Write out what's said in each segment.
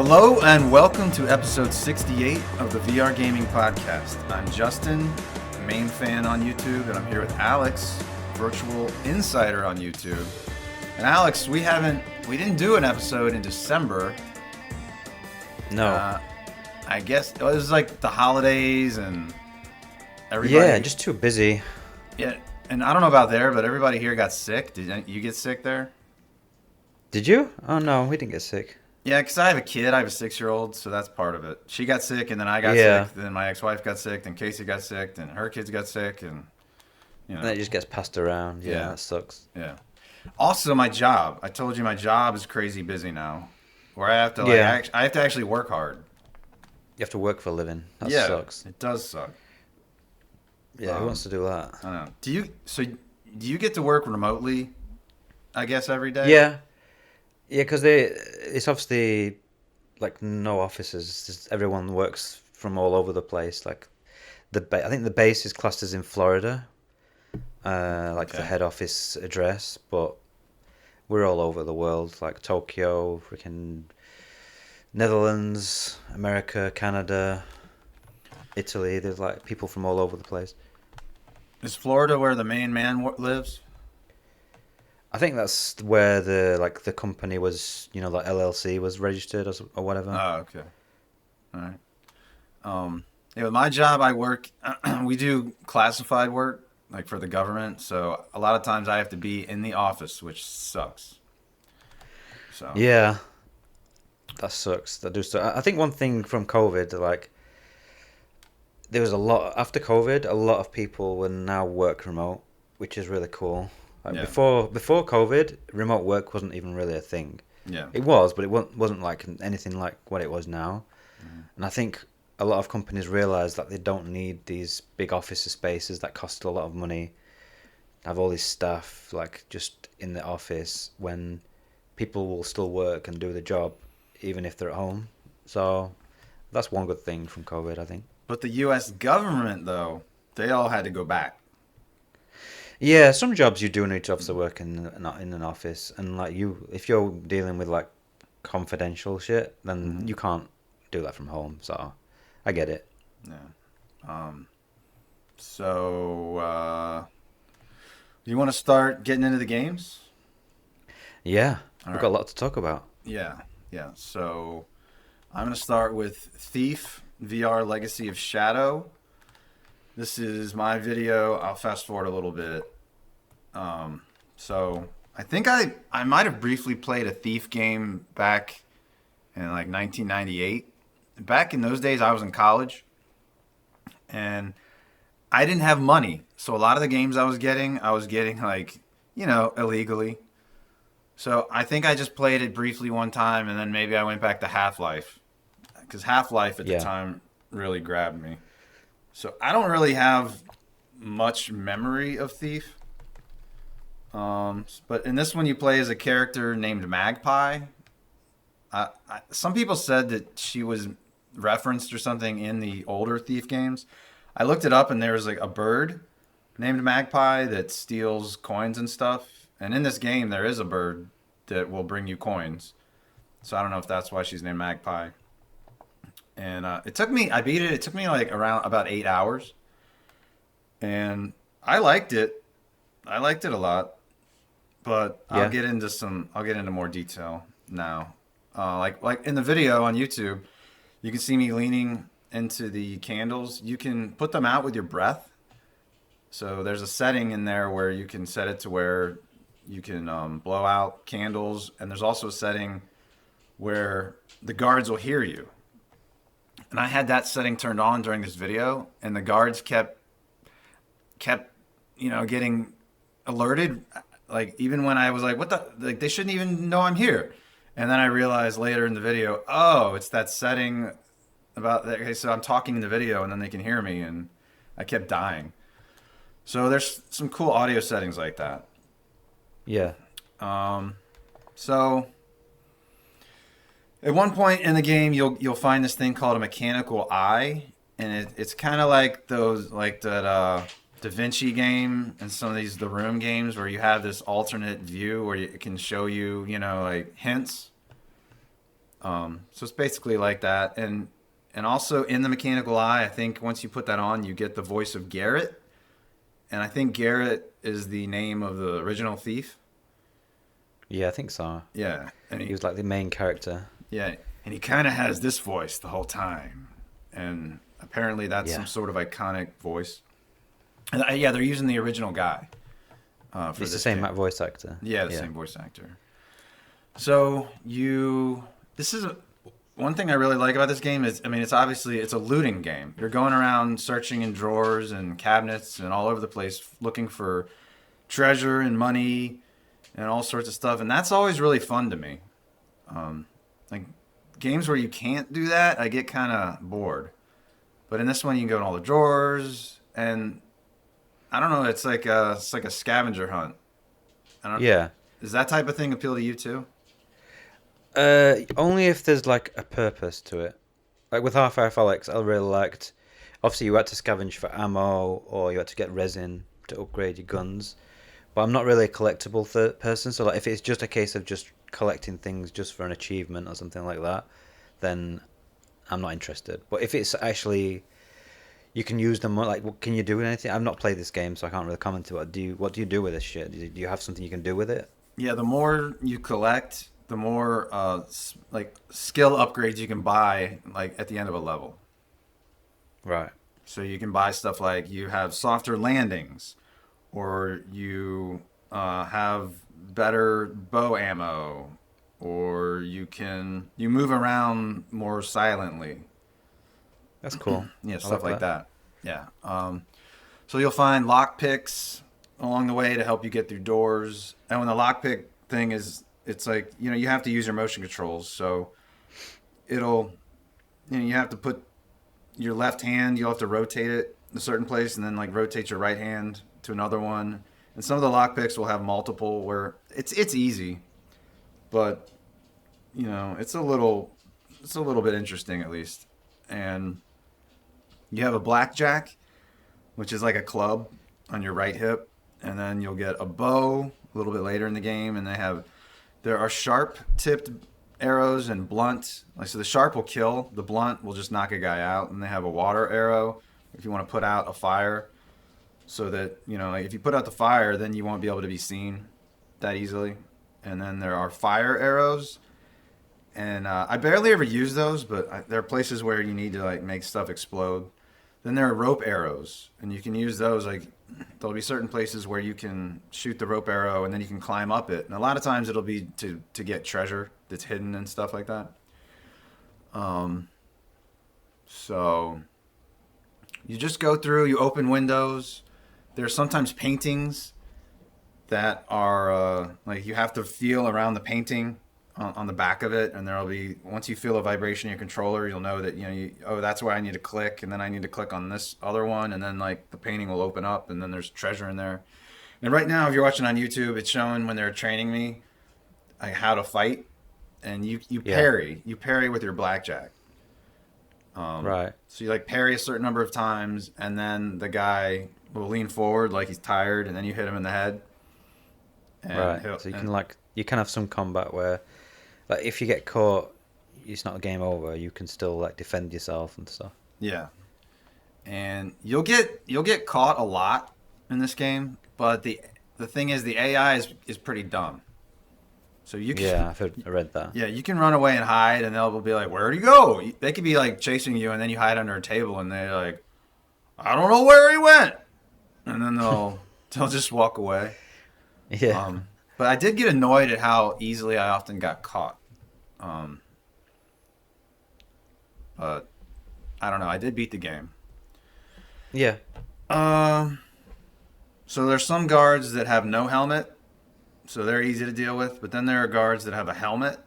Hello and welcome to episode 68 of the VR Gaming Podcast. I'm Justin, main fan on YouTube, and I'm here with Alex, virtual insider on YouTube. And Alex, we didn't do an episode in December. No. I guess it was like the holidays and everybody. Yeah, just too busy. Yeah, and I don't know about there, but everybody here got sick. Did you get sick there? Did you? Oh no, we didn't get sick. Yeah, because I have a kid. I have a 6-year-old, so that's part of it. She got sick, and then I got sick. Then my ex-wife got sick. Then Casey got sick. Then her kids got sick, and you know. And it just gets passed around. Yeah, that sucks. Yeah. Also, my job. I told you my job is crazy busy now, where I have to I have to actually work hard. You have to work for a living. That sucks. It does suck. Yeah, who wants to do that? I don't know. Do you get to work remotely? I guess every day. Yeah. Yeah, because it's obviously like no offices. It's just everyone works from all over the place. Like I think the base is classed as in Florida, the head office address. But we're all over the world, like Tokyo, freaking Netherlands, America, Canada, Italy. There's like people from all over the place. Is Florida where the main man lives? I think that's where the company was, like LLC was registered or whatever. Oh, okay. All right. With my job, I work. We do classified work, like for the government. So a lot of times I have to be in the office, which sucks. So yeah, that sucks. That do suck. I think one thing from COVID, like there was after COVID, a lot of people will now work remote, which is really cool. Like before COVID, remote work wasn't even really a thing. Yeah, it was, but it wasn't like anything like what it was now. Mm-hmm. And I think a lot of companies realize that they don't need these big office spaces that cost a lot of money. Have all these staff like just in the office when people will still work and do the job even if they're at home. So that's one good thing from COVID, I think. But the U.S. government, though, they all had to go back. Yeah, some jobs you do need to obviously work in an office, and like if you're dealing with like confidential shit, then you can't do that from home. So, I get it. Yeah. So, you want to start getting into the games? Yeah, we've got a lot to talk about. Yeah. So, I'm gonna start with Thief VR Legacy of Shadow. This is my video. I'll fast forward a little bit. So I think I might have briefly played a Thief game back in like 1998. Back in those days, I was in college, and I didn't have money. So a lot of the games I was getting like, illegally. So I think I just played it briefly one time, and then maybe I went back to Half-Life, because Half-Life at the time really grabbed me. So I don't really have much memory of Thief. But in this one you play as a character named Magpie. Some people said that she was referenced or something in the older Thief games. I looked it up and there was like a bird named Magpie that steals coins and stuff. And in this game there is a bird that will bring you coins. So I don't know if that's why she's named Magpie. And I beat it. It took me like around about 8 hours. And I liked it. I liked it a lot. But I'll get into more detail now. Like in the video on YouTube, you can see me leaning into the candles. You can put them out with your breath. So there's a setting in there where you can set it to where you can blow out candles. And there's also a setting where the guards will hear you. And I had that setting turned on during this video, and the guards kept getting alerted. Like even when I was like, what the, like they shouldn't even know I'm here. And then I realized later in the video, oh, it's that setting about that. Okay, so I'm talking in the video and then they can hear me, and I kept dying. So there's some cool audio settings like that. Yeah. So at one point in the game, you'll find this thing called a mechanical eye, and it's kind of like those that Da Vinci game and some of the Room games where you have this alternate view where it can show you, like hints. So it's basically like that, and also in the mechanical eye, I think once you put that on, you get the voice of Garrett, and I think Garrett is the name of the original thief. Yeah, I think so. Yeah, and He was like the main character. yeah, and he kind of has this voice the whole time, and apparently that's Yeah. some sort of iconic voice. And, yeah, they're using the original guy for It's the this same game. voice actor. Yeah, the same voice actor. So this is one thing I really like about this game is, I mean, it's a looting game. You're going around searching in drawers and cabinets and all over the place looking for treasure and money and all sorts of stuff, and that's always really fun to me. Like games where you can't do that, I get kind of bored. But in this one, you can go in all the drawers, and I don't know, it's like a scavenger hunt. I don't. Yeah. Does that type of thing appeal to you too? Only if there's like a purpose to it. Like with Half-Life Alyx, I really liked. Obviously, you had to scavenge for ammo, or you had to get resin to upgrade your guns. But I'm not really a collectible person, so like if it's just a case of just collecting things just for an achievement or something like that, then I'm not interested. But if it's actually you can use them, like what can you do with anything? I've not played this game, so I can't really comment to it. What do you do with this shit? Do you have something you can do with it? Yeah, the more you collect, the more like skill upgrades you can buy like at the end of a level. Right. So you can buy stuff like you have softer landings, or you have better bow ammo, or you move around more silently. That's cool. Yeah, I stuff like like that. that. Yeah. So you'll find lock picks along the way to help you get through doors. And when the lockpick thing is, it's like, you have to use your motion controls. So it'll, you have to put your left hand, you'll have to rotate it a certain place and then like rotate your right hand to another one. And some of the lockpicks will have multiple where it's easy, but it's a little bit interesting at least. And you have a blackjack, which is like a club on your right hip, and then you'll get a bow a little bit later in the game, and there are sharp tipped arrows and blunt. Like so, the sharp will kill, the blunt will just knock a guy out, and they have a water arrow if you want to put out a fire, so that like if you put out the fire, then you won't be able to be seen that easily. And then there are fire arrows, and I barely ever use those, but there are places where you need to like make stuff explode. Then there are rope arrows, and you can use those. Like there'll be certain places where you can shoot the rope arrow, and then you can climb up it. And a lot of times it'll be to get treasure that's hidden and stuff like that. So you just go through. You open windows. There's sometimes paintings that are like you have to feel around the painting on the back of it, and there'll be once you feel a vibration in your controller, you'll know that that's where I need to click, and then I need to click on this other one, and then like the painting will open up, and then there's treasure in there. And right now, if you're watching on YouTube, it's showing when they're training me like how to fight, and you parry with your blackjack. Right. So you like parry a certain number of times, and then the guy will lean forward like he's tired, and then you hit him in the head. And Right. So you can have some combat where, like, if you get caught, it's not a game over. You can still like defend yourself and stuff. Yeah, and you'll get caught a lot in this game, but the thing is the AI is pretty dumb. So you can, Yeah, I read that. yeah, you can run away and hide, and they'll be like, "Where'd he go?" They could be like chasing you, and then you hide under a table, and they're like, "I don't know where he went," and then they'll just walk away. Yeah. But I did get annoyed at how easily I often got caught. But I don't know. I did beat the game. Yeah. So there's some guards that have no helmet, so they're easy to deal with. But then there are guards that have a helmet,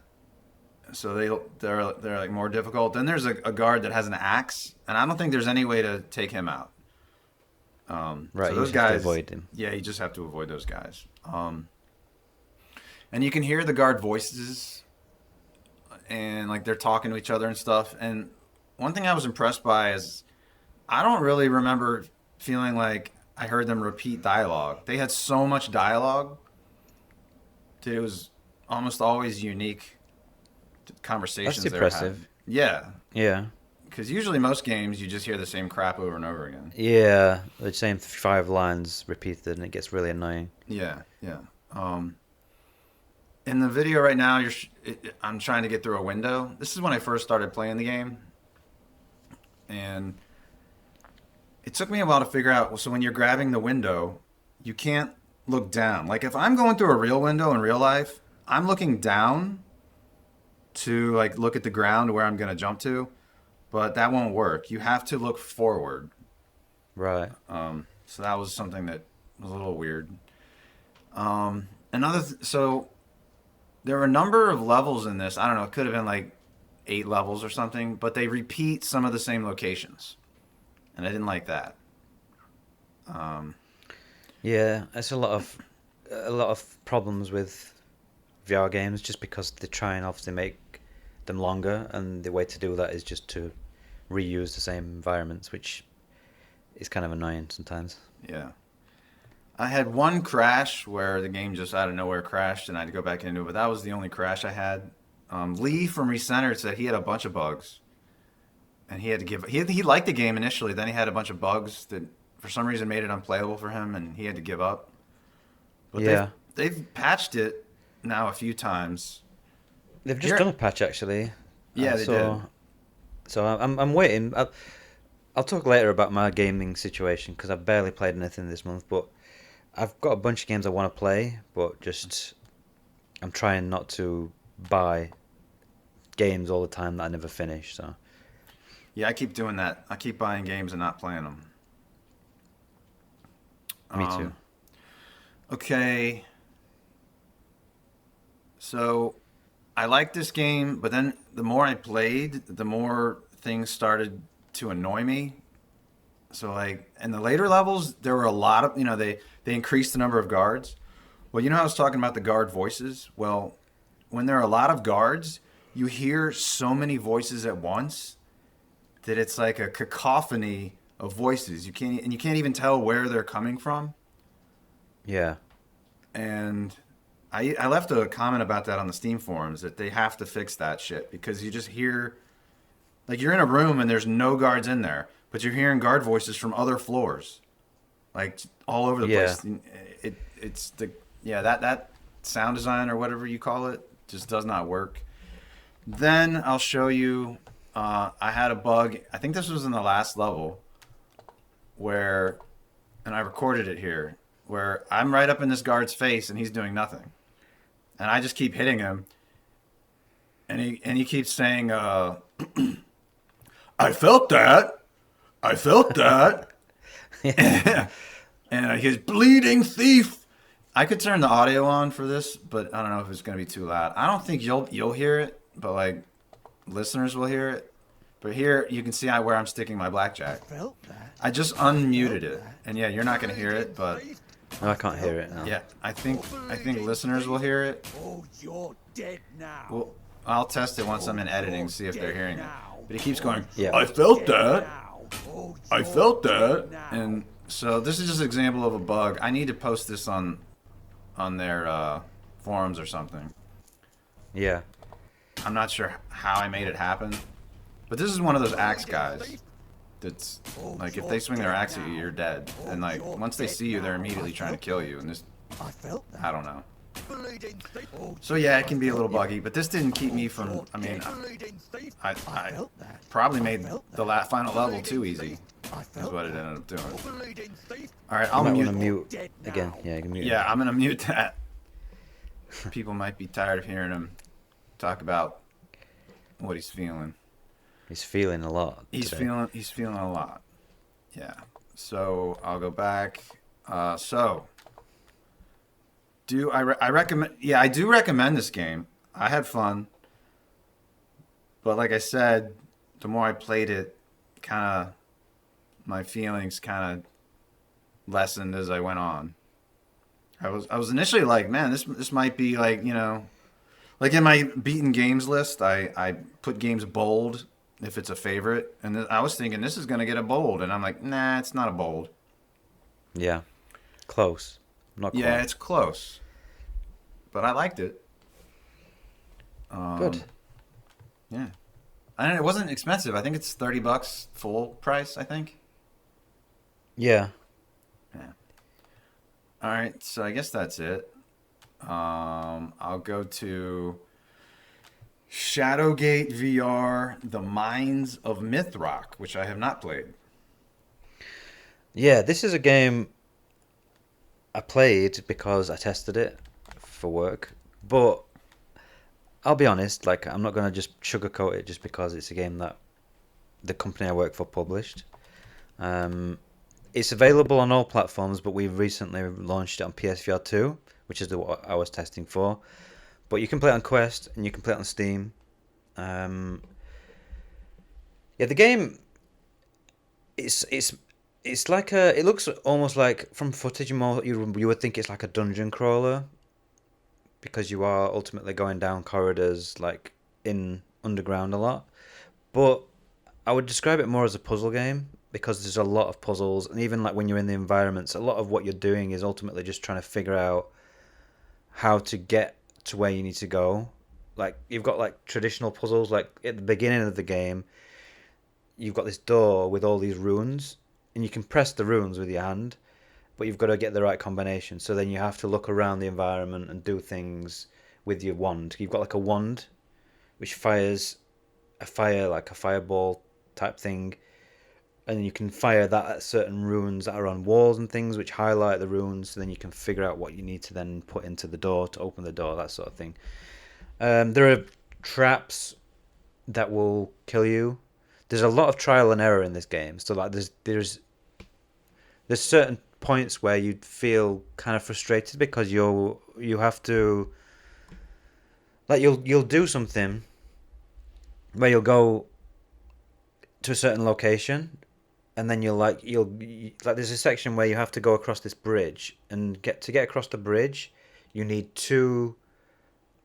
so they're like more difficult. Then there's a guard that has an axe, and I don't think there's any way to take him out. Right. So You those just have to guys, avoid him. yeah, you just have to avoid those guys. And you can hear the guard voices, and like they're talking to each other and stuff. And one thing I was impressed by is I don't really remember feeling like I heard them repeat dialogue. They had so much dialogue that it was almost always unique. conversations That's they were impressive. having. Yeah, Yeah. because usually most games you just hear the same crap over and over again. Yeah, the same 5 lines repeated, and it gets really annoying. Yeah, yeah. Um, in the video right now, I'm trying to get through a window. This is when I first started playing the game, and it took me a while to figure out. So when you're grabbing the window, you can't look down. Like if I'm going through a real window in real life, I'm looking down to like look at the ground where I'm gonna jump to, but that won't work. You have to look forward. Right. So that was something that was a little weird. So there were a number of levels in this. I don't know. It could have been like 8 levels or something, but they repeat some of the same locations, and I didn't like that. Yeah, it's a lot of problems with VR games just because they try and obviously make them longer, and the way to do that is just to reuse the same environments, which is kind of annoying sometimes. Yeah. I had one crash where the game just out of nowhere crashed, and I had to go back into it, but that was the only crash I had. Lee from Recentered said he had a bunch of bugs, and he had to give. He liked the game initially, then he had a bunch of bugs that for some reason made it unplayable for him, and he had to give up. But Yeah, they've patched it now a few times. they've just Here, done a patch actually. yeah, they did. So I'm waiting. I'll talk later about my gaming situation because I've barely played anything this month, but I've got a bunch of games I want to play, but just I'm trying not to buy games all the time that I never finish. So Yeah, I keep doing that. I keep buying games and not playing them. me too. Okay. So I liked this game, but then the more I played, the more things started to annoy me. So like in the later levels, there were a lot of, they increased the number of guards. Well, you know how I was talking about the guard voices? Well, when there are a lot of guards, you hear so many voices at once that it's like a cacophony of voices. You can't even tell where they're coming from. Yeah, And I left a comment about that on the Steam forums that they have to fix that shit because you just hear like you're in a room and there's no guards in there, but you're hearing guard voices from other floors, like all over the yeah, place. That sound design or whatever you call it just does not work. Then I'll show you. I had a bug. I think this was in the last level where, and I recorded it here, where I'm right up in this guard's face and he's doing nothing, and I just keep hitting him, and he keeps saying, "I felt that, I felt that," and he's bleeding thief. I could turn the audio on for this, but I don't know if it's gonna be too loud. I don't think you'll hear it, but like listeners will hear it. But here you can see where I'm sticking my blackjack. I just unmuted it, and yeah, you're not gonna hear it, but no, I can't hear it now. yeah, I think listeners will hear it. Oh, you're dead now. Well, I'll test it once I'm in editing, see if they're hearing it. But he keeps going, Yeah. I felt that. I felt that. And so this is just an example of a bug. I need to post this on their forums or something. Yeah, I'm not sure how I made it happen. But this is one of those axe guys. That's like if they swing their axe at you, you're dead. And like once they see you, they're immediately trying to kill you. And this, I don't know. So yeah, it can be a little buggy, but this didn't keep me from. I mean, I probably made the final level too easy. Is what it ended up doing. All right, I'll I might mute. want to mute again. Yeah, you can mute. Yeah, I'm gonna mute that. People might be tired of hearing him talk about what he's feeling. He's feeling a lot. He's today. feeling a lot. Yeah. So I'll go back. So I recommend? Yeah, I do recommend this game. I had fun, but like I said, the more I played it, kind of my feelings kind of lessened as I went on. I was initially like, man, this might be like like in my beaten games list, I put games bold if it's a favorite, and I was thinking this is gonna get a bold, and I'm like, nah, it's not a bold. Yeah, close. Not quite. Yeah, it's close, but I liked it. Good. Yeah. And it wasn't expensive. I think it's $30 full price, I think. Yeah. Yeah. All right, so I guess that's it. I'll go to Shadowgate VR: The Mines of Mythrock, which I have not played. Yeah, this is a game I played because I tested it for work. But I'll be honest, like I'm not gonna just sugarcoat it just because it's a game that the company I work for published. Um, it's available on all platforms, but we've recently launched it on PSVR 2, which is what I was testing for. But you can play it on Quest and you can play it on Steam. Um, yeah, the game it's like a. It looks almost like from footage you would think it's like a dungeon crawler because you are ultimately going down corridors like in underground a lot. But I would describe it more as a puzzle game because there's a lot of puzzles, and even like when you're in the environments, a lot of what you're doing is ultimately just trying to figure out how to get to where you need to go. Like you've got like traditional puzzles, like at the beginning of the game, you've got this door with all these runes, and you can press the runes with your hand, but you've got to get the right combination. So then you have to look around the environment and do things with your wand. You've got like a wand which fires a fire, like a fireball type thing, and you can fire that at certain runes that are on walls and things which highlight the runes, so then you can figure out what you need to then put into the door to open the door, that sort of thing. There are traps that will kill you. There's a lot of trial and error in this game, so like there's certain points where you'd feel kind of frustrated because you have to, like, you'll do something where you'll go to a certain location, and then you'll there's a section where you have to go across this bridge, and get across the bridge you need two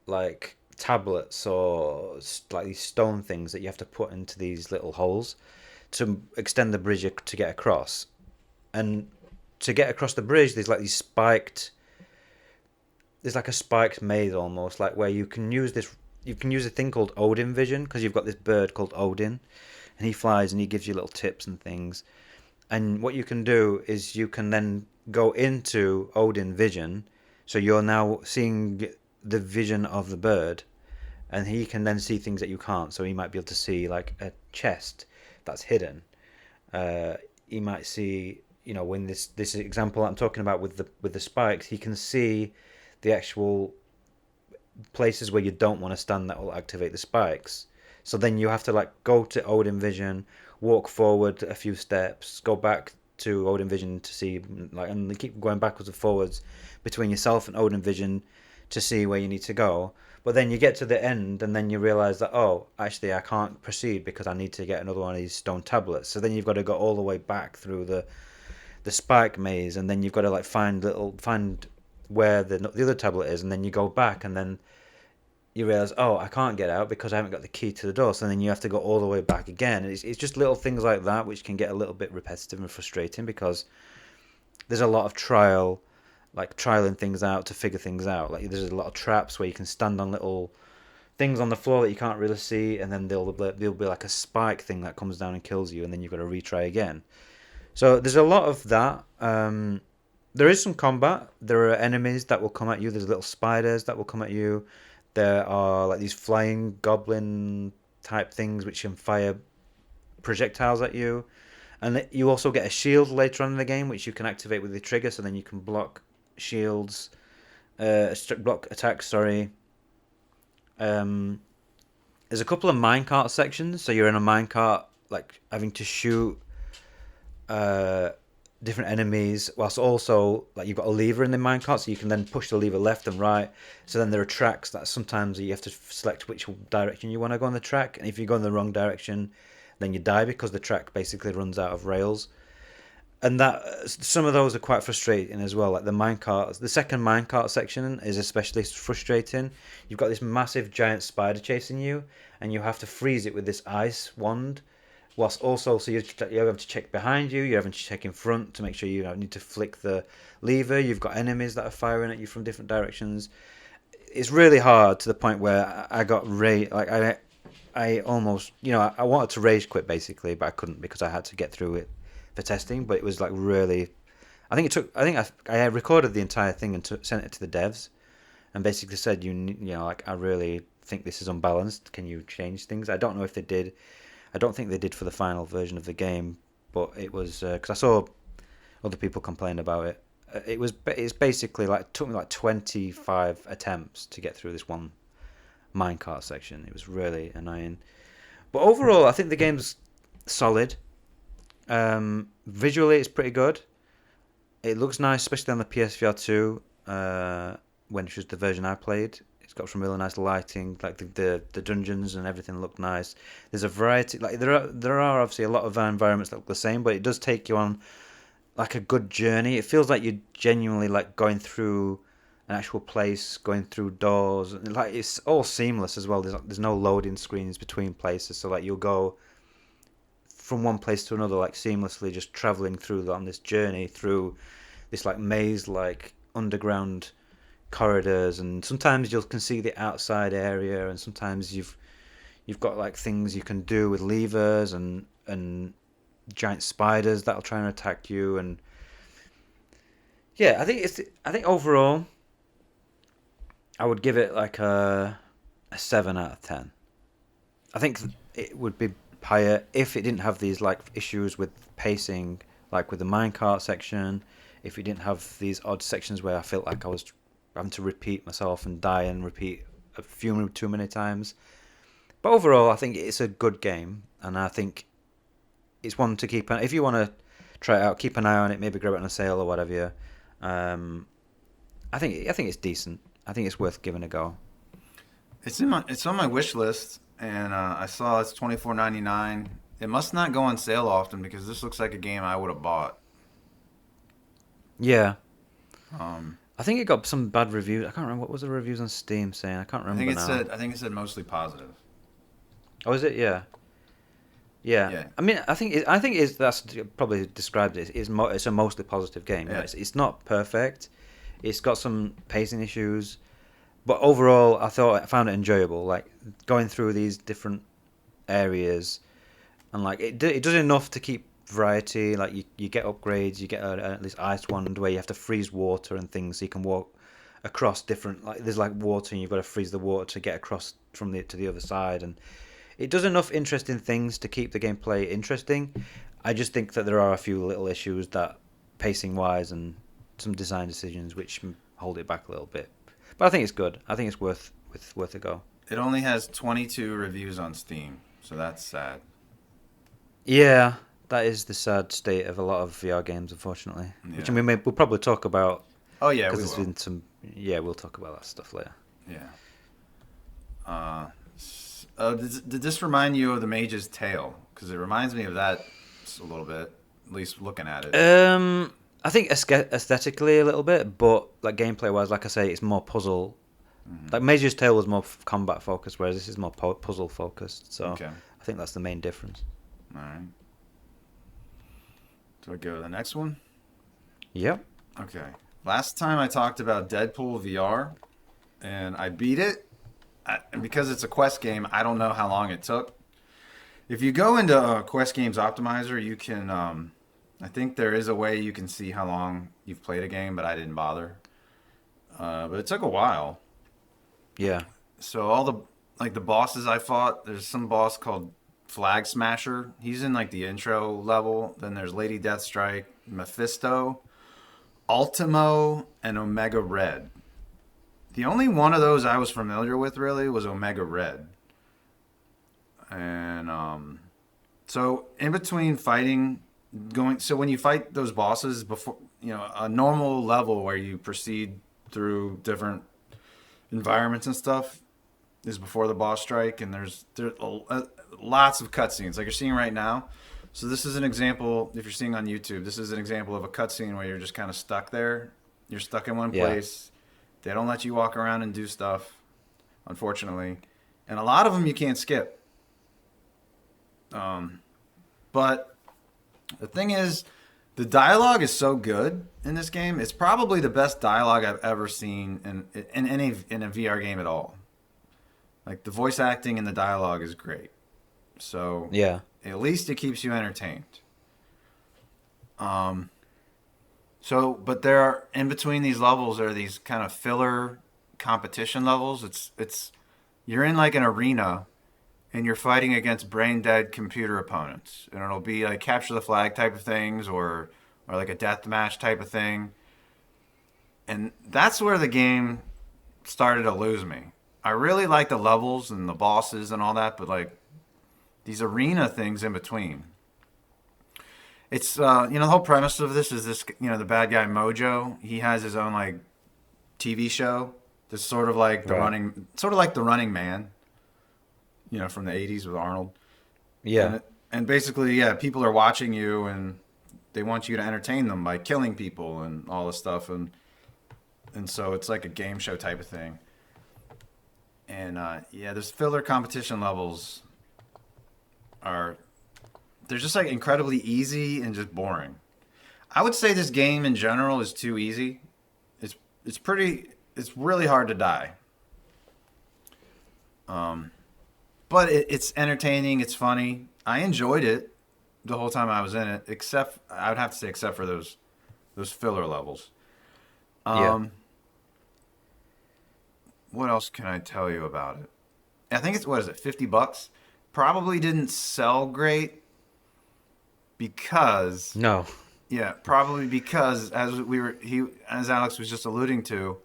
like tablets or like these stone things that you have to put into these little holes to extend the bridge to get across. And to get across the bridge there's like a spiked maze almost, like where you can use a thing called Odin vision, because you've got this bird called Odin, and he flies and he gives you little tips and things. And what you can do is you can then go into Odin vision, so you're now seeing the vision of the bird, and he can then see things that you can't. So he might be able to see like a chest that's hidden. He might see, when this example I'm talking about with the spikes, he can see the actual places where you don't want to stand that will activate the spikes. So then you have to like go to Odin Vision, walk forward a few steps, go back to Odin Vision to see, like, and keep going backwards and forwards between yourself and Odin Vision to see where you need to go. But then you get to the end, and then you realize that, oh, actually I can't proceed because I need to get another one of these stone tablets. So then you've got to go all the way back through the spike maze, and then you've got to like find where the other tablet is, and then you go back, and then you realize, oh, I can't get out because I haven't got the key to the door. So then you have to go all the way back again. And it's just little things like that which can get a little bit repetitive and frustrating because there's a lot of trialing things out to figure things out. Like there's a lot of traps where you can stand on little things on the floor that you can't really see, and then there'll be like a spike thing that comes down and kills you, and then you've got to retry again. So there's a lot of that. There is some combat. There are enemies that will come at you. There's little spiders that will come at you. There are like these flying goblin type things which can fire projectiles at you. And you also get a shield later on in the game which you can activate with the trigger, so then you can block shields, block attacks, sorry. There's a couple of minecart sections, so you're in a minecart like having to shoot different enemies, whilst also like you've got a lever in the minecart, so you can then push the lever left and right. So then there are tracks that sometimes you have to select which direction you want to go on the track, and if you go in the wrong direction, then you die because the track basically runs out of rails. And that some of those are quite frustrating as well. Like the second minecart section is especially frustrating. You've got this massive giant spider chasing you, and you have to freeze it with this ice wand. Whilst also, so you have to check behind you, you have to check in front to make sure you don't need to flick the lever. You've got enemies that are firing at you from different directions. It's really hard to the point where I got I almost, I wanted to rage quit basically, but I couldn't because I had to get through it for testing. But it was like really, I recorded the entire thing and sent it to the devs, and basically said, like I really think this is unbalanced. Can you change things? I don't know if they did. I don't think they did for the final version of the game, but it was because I saw other people complain about it. It's basically like it took me like 25 attempts to get through this one minecart section. It was really annoying. But overall, I think the game's solid. Visually, it's pretty good. It looks nice, especially on the PSVR 2, which was the version I played. It's got some really nice lighting, like the dungeons and everything look nice. There's a variety, like there are obviously a lot of environments that look the same, but it does take you on like a good journey. It feels like you're genuinely like going through an actual place, going through doors, and like it's all seamless as well. There's no loading screens between places, so like you'll go from one place to another like seamlessly, just traveling through on this journey through this like maze like underground corridors, and sometimes you can see the outside area, and sometimes you've got like things you can do with levers and giant spiders that'll try and attack you. And yeah, I think overall I would give it like a 7 out of 10. I think it would be higher if it didn't have these like issues with pacing, like with the minecart section. If it didn't have these odd sections where I felt like I was having to repeat myself and die and repeat a few too many times. But overall, I think it's a good game, and I think it's one to keep an. If you want to try it out, keep an eye on it. Maybe grab it on a sale or whatever. I think it's decent. I think it's worth giving a go. It's on my wish list, and I saw it's $24.99. It must not go on sale often because this looks like a game I would have bought. Yeah. I think it got some bad reviews. I can't remember what was the reviews on Steam saying. I can't remember now. I think it said mostly positive. Oh, is it? Yeah. Yeah. I mean, that's probably described it. It's a mostly positive game. Yeah. It's not perfect. It's got some pacing issues, but overall, I found it enjoyable. Like going through these different areas, and like it does enough to keep variety. Like you get upgrades. You get this ice wand where you have to freeze water and things, so you can walk across different. Like there's like water, and you've got to freeze the water to get across from to the other side, and it does enough interesting things to keep the gameplay interesting. I just think that there are a few little issues that, pacing wise, and some design decisions which hold it back a little bit. But I think it's good. I think it's worth a go. It only has 22 reviews on Steam, so that's sad. Yeah, that is the sad state of a lot of VR games, unfortunately. Yeah. Which I mean, we'll probably talk about. Oh yeah, because there's been some. Yeah, we'll talk about that stuff later. Yeah. Did this remind you of The Mage's Tale? Because it reminds me of that a little bit, at least looking at it. I think aesthetically a little bit, but like gameplay wise, like I say, it's more puzzle. Mm-hmm. Like Mage's Tale was more combat focused, whereas this is more puzzle focused. So okay. I think that's the main difference. All right. Do I go to the next one? Yep. Okay. Last time I talked about Deadpool VR, and I beat it. And because it's a Quest game, I don't know how long it took. If you go into Quest Games Optimizer, you can... I think there is a way you can see how long you've played a game, but I didn't bother. But it took a while. Yeah. So all the bosses I fought, there's some boss called Flag Smasher. He's in like the intro level. Then there's Lady Deathstrike, Mephisto, Ultimo, and Omega Red. The only one of those I was familiar with really was Omega Red. And so in between fighting, so when you fight those bosses before, a normal level where you proceed through different environments and stuff is before the boss strike, and there's lots of cutscenes like you're seeing right now. So this is an example, if you're seeing on YouTube, this is an example of a cutscene where you're just kind of stuck there. You're stuck in one place. They don't let you walk around and do stuff, unfortunately. And a lot of them you can't skip. But the thing is, the dialogue is so good in this game. It's probably the best dialogue I've ever seen in a VR game at all. Like the voice acting and the dialogue is great. So Yeah. at least it keeps you entertained. So, but there are in between these levels there are these kind of filler competition levels. It's you're in like an arena and you're fighting against brain dead computer opponents, and it'll be like capture the flag type of things or like a death match type of thing. And that's where the game started to lose me. I really like the levels and the bosses and all that, but like these arena things in between. It's the whole premise of this is this the bad guy Mojo. He has his own like TV show. That's sort of like the Running Man. From the '80s with Arnold. Yeah. And basically, yeah, people are watching you and they want you to entertain them by killing people and all this stuff and so it's like a game show type of thing. And there's filler competition levels they're just like incredibly easy and just boring. I would say this game in general is too easy. It's really hard to die. But it's entertaining, it's funny. I enjoyed it the whole time I was in it, except for those filler levels. What else can I tell you about it? I think it's $50? Probably didn't sell great because No. yeah, probably because as Alex was just alluding to,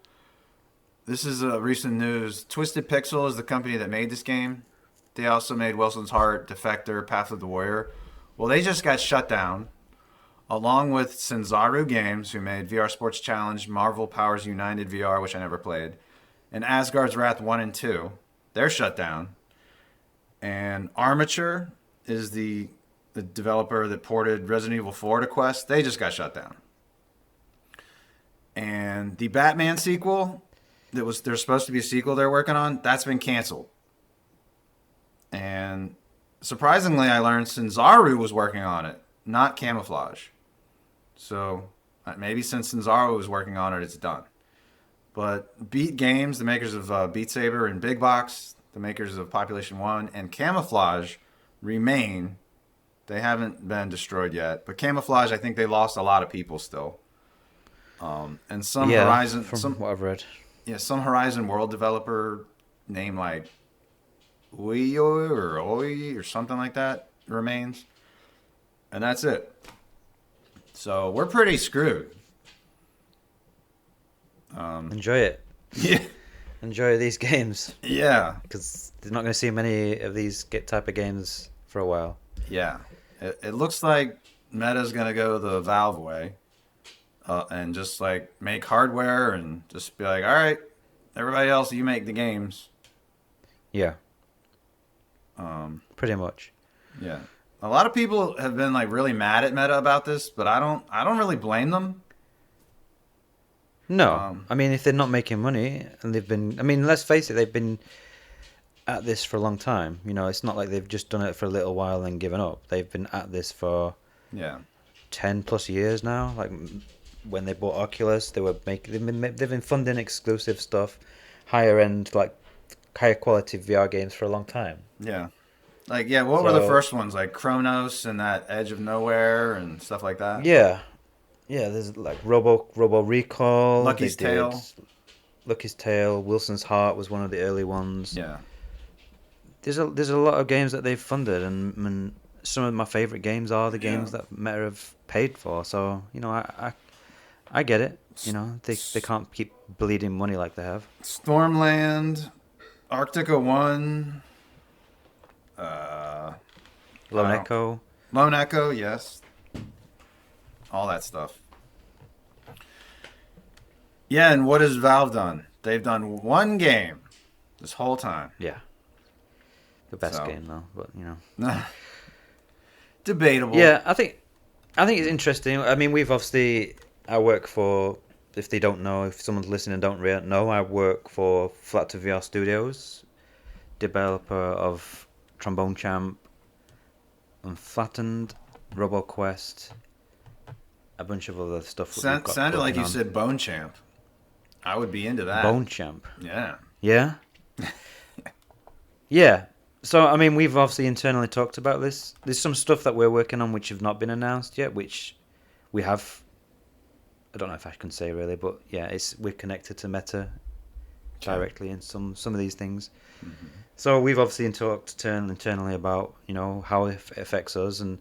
this is recent news. Twisted Pixel is the company that made this game. They also made Wilson's Heart, Defector, Path of the Warrior. Well, they just got shut down, along with Sanzaru Games, who made VR Sports Challenge, Marvel Powers United VR, which I never played, and Asgard's Wrath 1 and 2. They're shut down. And Armature is the developer that ported Resident Evil 4 to Quest. They just got shut down. And the Batman sequel, there's supposed to be a sequel they're working on, that's been canceled. And surprisingly, I learned Sanzaru was working on it, not Camouflage. So maybe since Sanzaru was working on it, it's done. But Beat Games, the makers of Beat Saber and Big Box, the makers of Population 1, and Camouflage remain. They haven't been destroyed yet. But Camouflage, I think they lost a lot of people still. And some Horizon... From what I've read. Yeah, some Horizon World developer named like Uyo or Oi or something like that remains. And that's it. So we're pretty screwed. Enjoy it. Yeah. Enjoy these games. Yeah. Because they're not going to see many of these type of games for a while. Yeah. It looks like Meta's going to go the Valve way and just like make hardware and just be like, all right, everybody else, you make the games. Yeah. Pretty much. Yeah. A lot of people have been like really mad at Meta about this, but I don't really blame them. No, I mean, if they're not making money, and let's face it, they've been at this for a long time. It's not like they've just done it for a little while and given up. They've been at this for 10 plus years now. Like when they bought Oculus, they've been funding exclusive stuff, higher quality VR games for a long time. Yeah. What were the first ones? Like Chronos and that Edge of Nowhere and stuff like that? Yeah. Yeah, there's like Robo Recall. Lucky's Tale. Wilson's Heart was one of the early ones. Yeah. There's a lot of games that they've funded, and some of my favorite games are the games that Meta have paid for. So I get it. They can't keep bleeding money like they have. Stormland, Arctica 1, Lone Echo. Lone Echo, yes. All that stuff. Yeah, and what has Valve done? They've done one game this whole time. Yeah. The best game though, but debatable. Yeah, I think it's interesting. I mean, I work for, if they don't know, if someone's listening and don't know, I work for Flat to VR Studios, developer of Trombone Champ, Unflattened, Roboquest, a bunch of other stuff. Sounded like you said Bone Champ. I would be into that. Bone Champ. Yeah. Yeah? Yeah. So I mean, we've obviously internally talked about this. There's some stuff that we're working on which have not been announced yet, which we have. I don't know if I can say really, but yeah, we're connected to Meta directly in some of these things. Mm-hmm. So we've obviously talked internally about how it affects us, and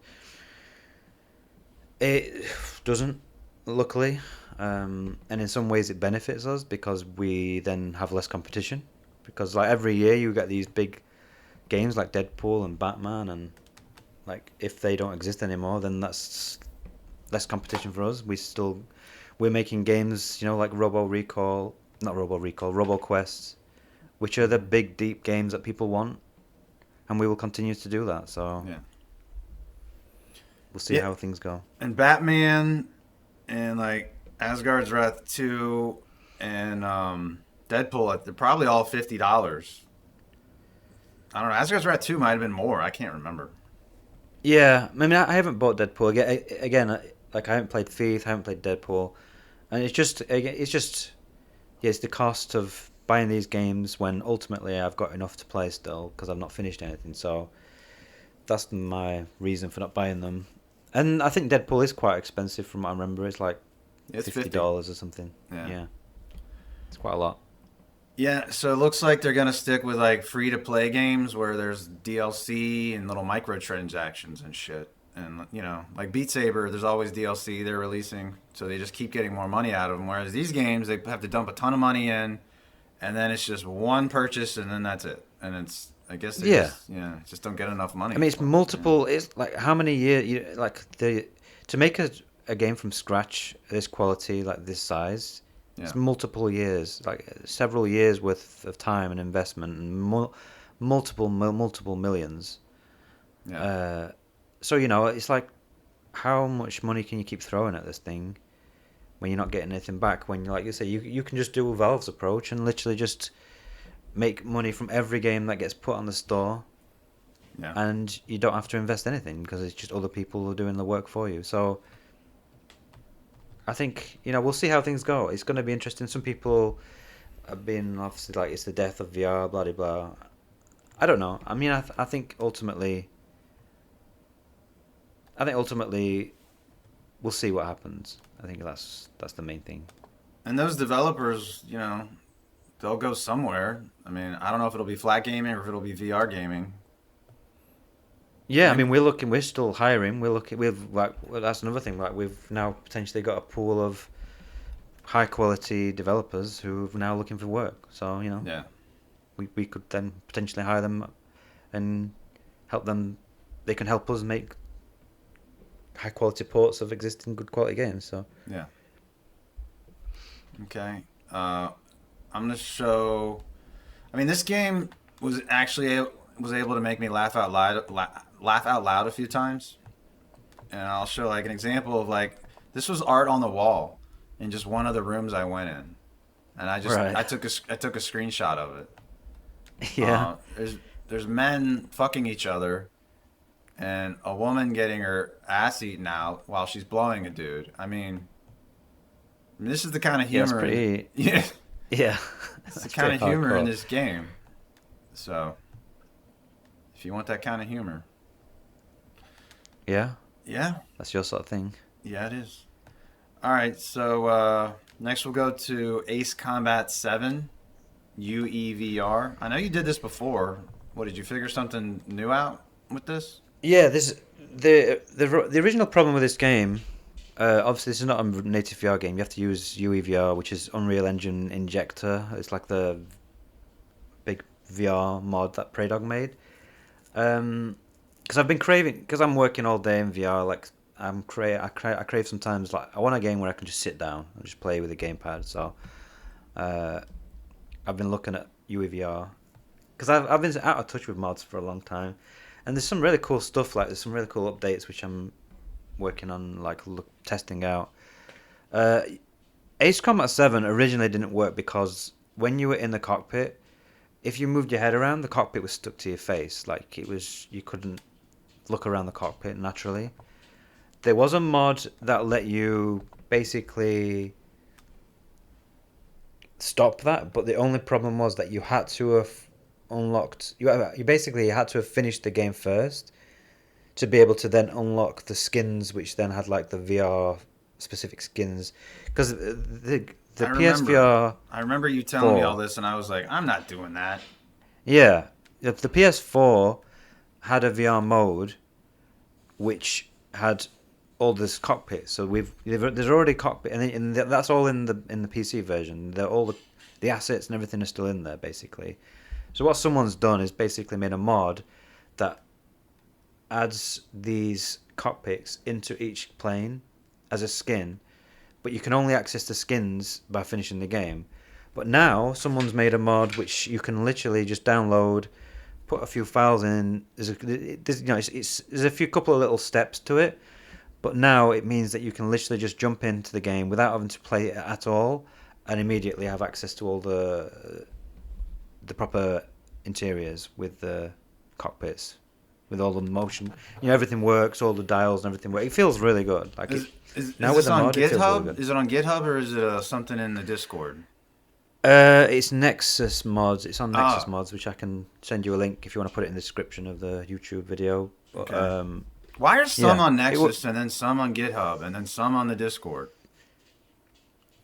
it doesn't, luckily, and in some ways it benefits us because we then have less competition. Because like every year you get these big games like Deadpool and Batman, and like if they don't exist anymore, then that's less competition for us. We're making games, like Roboquest, which are the big deep games that people want, and we will continue to do that. So Yeah. we'll see how things go. And Batman and like Asgard's Wrath 2 and Deadpool, they're probably all $50. I don't know. Asgard's Wrath 2 might have been more. I can't remember. Yeah, I mean, I haven't bought Deadpool again. Like I haven't played Thief, I haven't played Deadpool, and yeah, it's the cost of buying these games when ultimately I've got enough to play still because I've not finished anything. So that's my reason for not buying them. And I think Deadpool is quite expensive from what I remember. It's like It's $50 or something. Yeah, it's quite a lot. Yeah, so it looks like they're gonna stick with like free to play games where there's DLC and little microtransactions and shit. And like Beat Saber, there's always DLC they're releasing, so they just keep getting more money out of them. Whereas these games, they have to dump a ton of money in, and then it's just one purchase, and then that's it. And it's, I guess they just don't get enough money. I mean, it's for it, multiple. It's like how many years? To make a game from scratch, this quality, like this size, it's multiple years, like several years worth of time and investment, and multiple millions. Yeah. So it's like, how much money can you keep throwing at this thing when you're not getting anything back? When, like you say, you can just do Valve's approach and literally just make money from every game that gets put on the store, and you don't have to invest anything because it's just other people who are doing the work for you. So I think we'll see how things go. It's going to be interesting. Some people have been obviously like it's the death of VR, blah blah blah. I don't know. I mean, I think ultimately we'll see what happens. I think that's the main thing. And those developers, they'll go somewhere. I mean, I don't know if it'll be flat gaming or if it'll be VR gaming. Yeah, I mean, we're still hiring. That's another thing. Like, we've now potentially got a pool of high quality developers who are now looking for work. So, we could then potentially hire them and help them. They can help us make high quality ports of existing good quality games. So yeah. Okay. I'm gonna show. I mean, this game was able to make me laugh out loud a few times, and I'll show like an example of like this was art on the wall in just one of the rooms I went in, and I took a screenshot of it. Yeah. There's men fucking each other, and a woman getting her ass eaten out while she's blowing a dude. I mean, this is the kind of humor. Yeah, pretty. Yeah. It's the kind of humor in this game. So, if you want that kind of humor. Yeah. Yeah. That's your sort of thing. Yeah, it is. All right. So next we'll go to Ace Combat 7, UEVR. I know you did this before. What, did you figure something new out with this? Yeah. The original problem with this game. Obviously, this is not a native VR game. You have to use UEVR, which is Unreal Engine Injector. It's like the big VR mod that Preydog made. Because I've been craving, because I'm working all day in VR. Like I crave sometimes. Like I want a game where I can just sit down and just play with the gamepad. So, I've been looking at UEVR because I've been out of touch with mods for a long time, and there's some really cool stuff. Like there's some really cool updates which I'm working on, like testing out. Ace Combat 7 originally didn't work because when you were in the cockpit, if you moved your head around, the cockpit was stuck to your face. Like you couldn't look around the cockpit naturally. There was a mod that let you basically stop that, but the only problem was that you had to have unlocked. You basically had to have finished the game first to be able to then unlock the skins, which then had like the VR specific skins, because the PSVR I remember you telling me all 4, this, and I was like, I'm not doing that. yeah, the PS4 had a VR mode which had all this cockpit. So there's already cockpit, and that's all in the PC version. All the assets and everything are still in there basically. So what someone's done is basically made a mod that adds these cockpits into each plane as a skin, but you can only access the skins by finishing the game. But now someone's made a mod which you can literally just download, put a few files in. There's a few couple of little steps to it, but now it means that you can literally just jump into the game without having to play it at all, and immediately have access to all the proper interiors with the cockpits, with all the motion. Everything works, all the dials and everything works. It feels really good. Like Is now this with the on mod, it feels really GitHub? good. Is it on GitHub or is it something in the Discord? It's Nexus Mods. It's on Nexus Ah. Mods, which I can send you a link if you want to put it in the description of the YouTube video. But, Okay. Why are some yeah, on Nexus and then some on GitHub and then some on the Discord?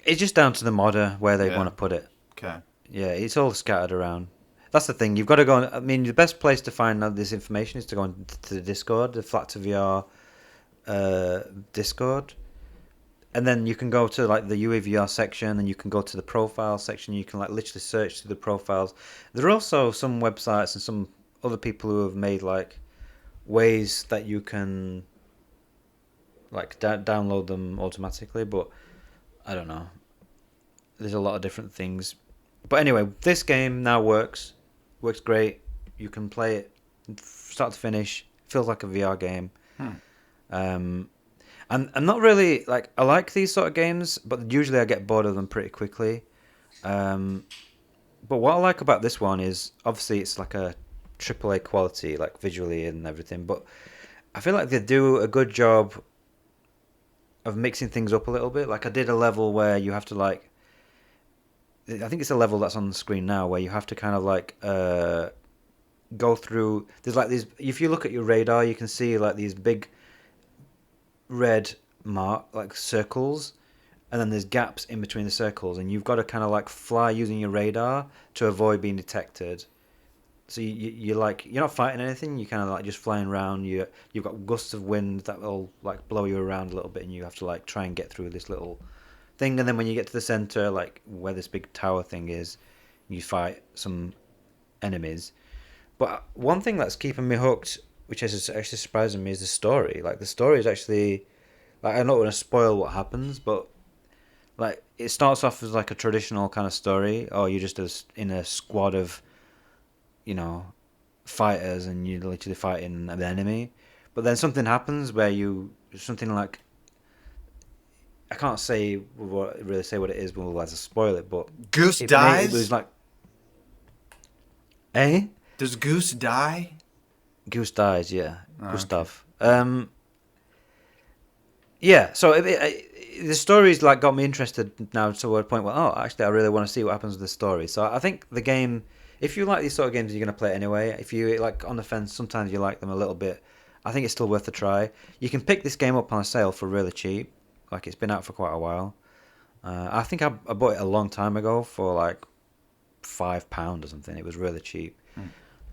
it's just down to the modder where they Yeah. want to put it. Okay. Yeah, it's all scattered around. That's the thing. You've got to go. I mean, the best place to find out this information is to go to the Discord, the Flat to VR Discord, and then you can go to like the UEVR section, and you can go to the profile section. You can like literally search through the profiles. There are also some websites and some other people who have made like ways that you can like download them automatically, but I don't know. There's a lot of different things. But anyway, this game now works great. You can play it start to finish. Feels like a VR game. And I'm not really like, I like these sort of games, but usually I get bored of them pretty quickly. But what I like about this one is obviously it's like a AAA quality, like visually and everything. But I feel like they do a good job of mixing things up a little bit. Like I did a level where you have to like, I think it's a level that's on the screen now where you have to kind of like go through. There's like these. If you look at your radar, you can see like these big red like circles, and then there's gaps in between the circles, and you've got to kind of like fly using your radar to avoid being detected. So you're like, you're not fighting anything. You're kind of like just flying around. You've got gusts of wind that will like blow you around a little bit, and you have to like try and get through this little thing. And then when you get to the center, like where this big tower thing is, you fight some enemies. But one thing that's keeping me hooked, which is actually surprising me, is the story. Like the story is actually, like, I don't want to spoil what happens, but like it starts off as like a traditional kind of story. Oh, you're just in a squad of, fighters, and you're literally fighting an enemy. But then something happens where something like, I can't really say what it is, but otherwise I spoil it. But Goose dies? It was like, eh? Does Goose die? Goose dies, yeah. Oh, Gustav. Yeah, so the story's like got me interested now to a point where, oh, actually I really want to see what happens with the story. So I think the game, if you like these sort of games, you're going to play it anyway. If you like on the fence, sometimes you like them a little bit, I think it's still worth a try. You can pick this game up on a sale for really cheap. Like it's been out for quite a while. I think I bought it a long time ago for like £5 or something. It was really cheap.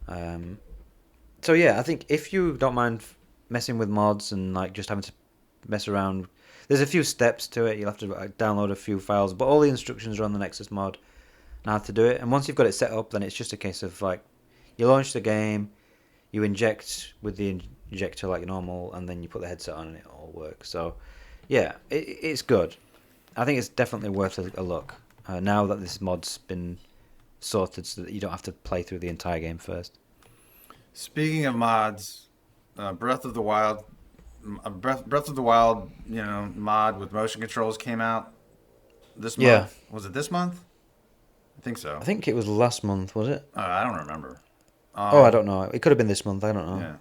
So yeah, I think if you don't mind messing with mods and like just having to mess around, there's a few steps to it. You'll have to download a few files, but all the instructions are on the Nexus mod on how to do it. And once you've got it set up, then it's just a case of like, you launch the game, you inject with the injector like normal, and then you put the headset on and it all works. So yeah, it's good. I think it's definitely worth a look now that this mod's been sorted, so that you don't have to play through the entire game first. Speaking of mods, Breath of the Wild, mod with motion controls came out this month. Yeah. Was it this month? I think so. I think it was last month, was it? I don't remember. I don't know. It could have been this month. I don't know. Yeah.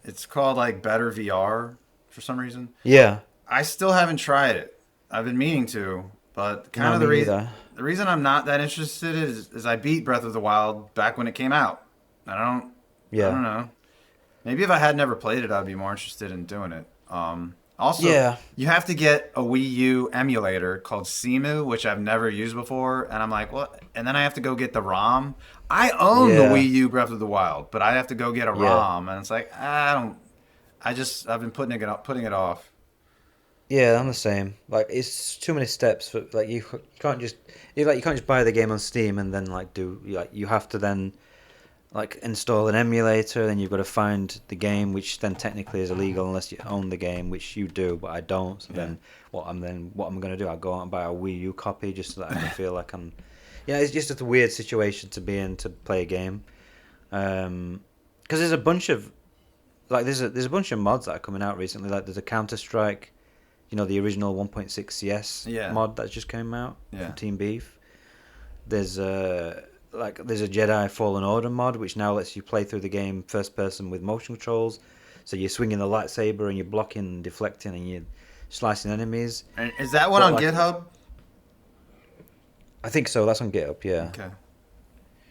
It's called like Better VR for some reason. Yeah. I still haven't tried it. I've been meaning to, But kind No, of me the neither. reason I'm not that interested is I beat Breath of the Wild back when it came out. I don't Yeah. know. Maybe if I had never played it, I'd be more interested in doing it. Also, Yeah. you have to get a Wii U emulator called Simu, which I've never used before, and I'm like, what? And then I have to go get the ROM. I own the Yeah. Wii U Breath of the Wild, but I have to go get a Yeah. ROM, and it's like I don't. I've been putting it off. Yeah, So I'm the same. Like it's too many steps for like you can't just you can't just buy the game on Steam and then like do like you have to then like install an emulator, then you've got to find the game, which then technically is illegal unless you own the game, which you do, but I don't. So yeah, what I'm gonna do? I go out and buy a Wii U copy just so that I can feel like I'm. Yeah, it's just a weird situation to be in to play a game, because there's a bunch of like there's a bunch of mods that are coming out recently. Like there's a Counter Strike, the original 1.6 CS yeah, mod that just came out yeah. from Team Beef. There's there's a Jedi Fallen Order mod which now lets you play through the game first person with motion controls. So you're swinging the lightsaber and you're blocking and deflecting and you're slicing enemies. And is that one But on like, GitHub? I think so. That's on GitHub, yeah. Okay.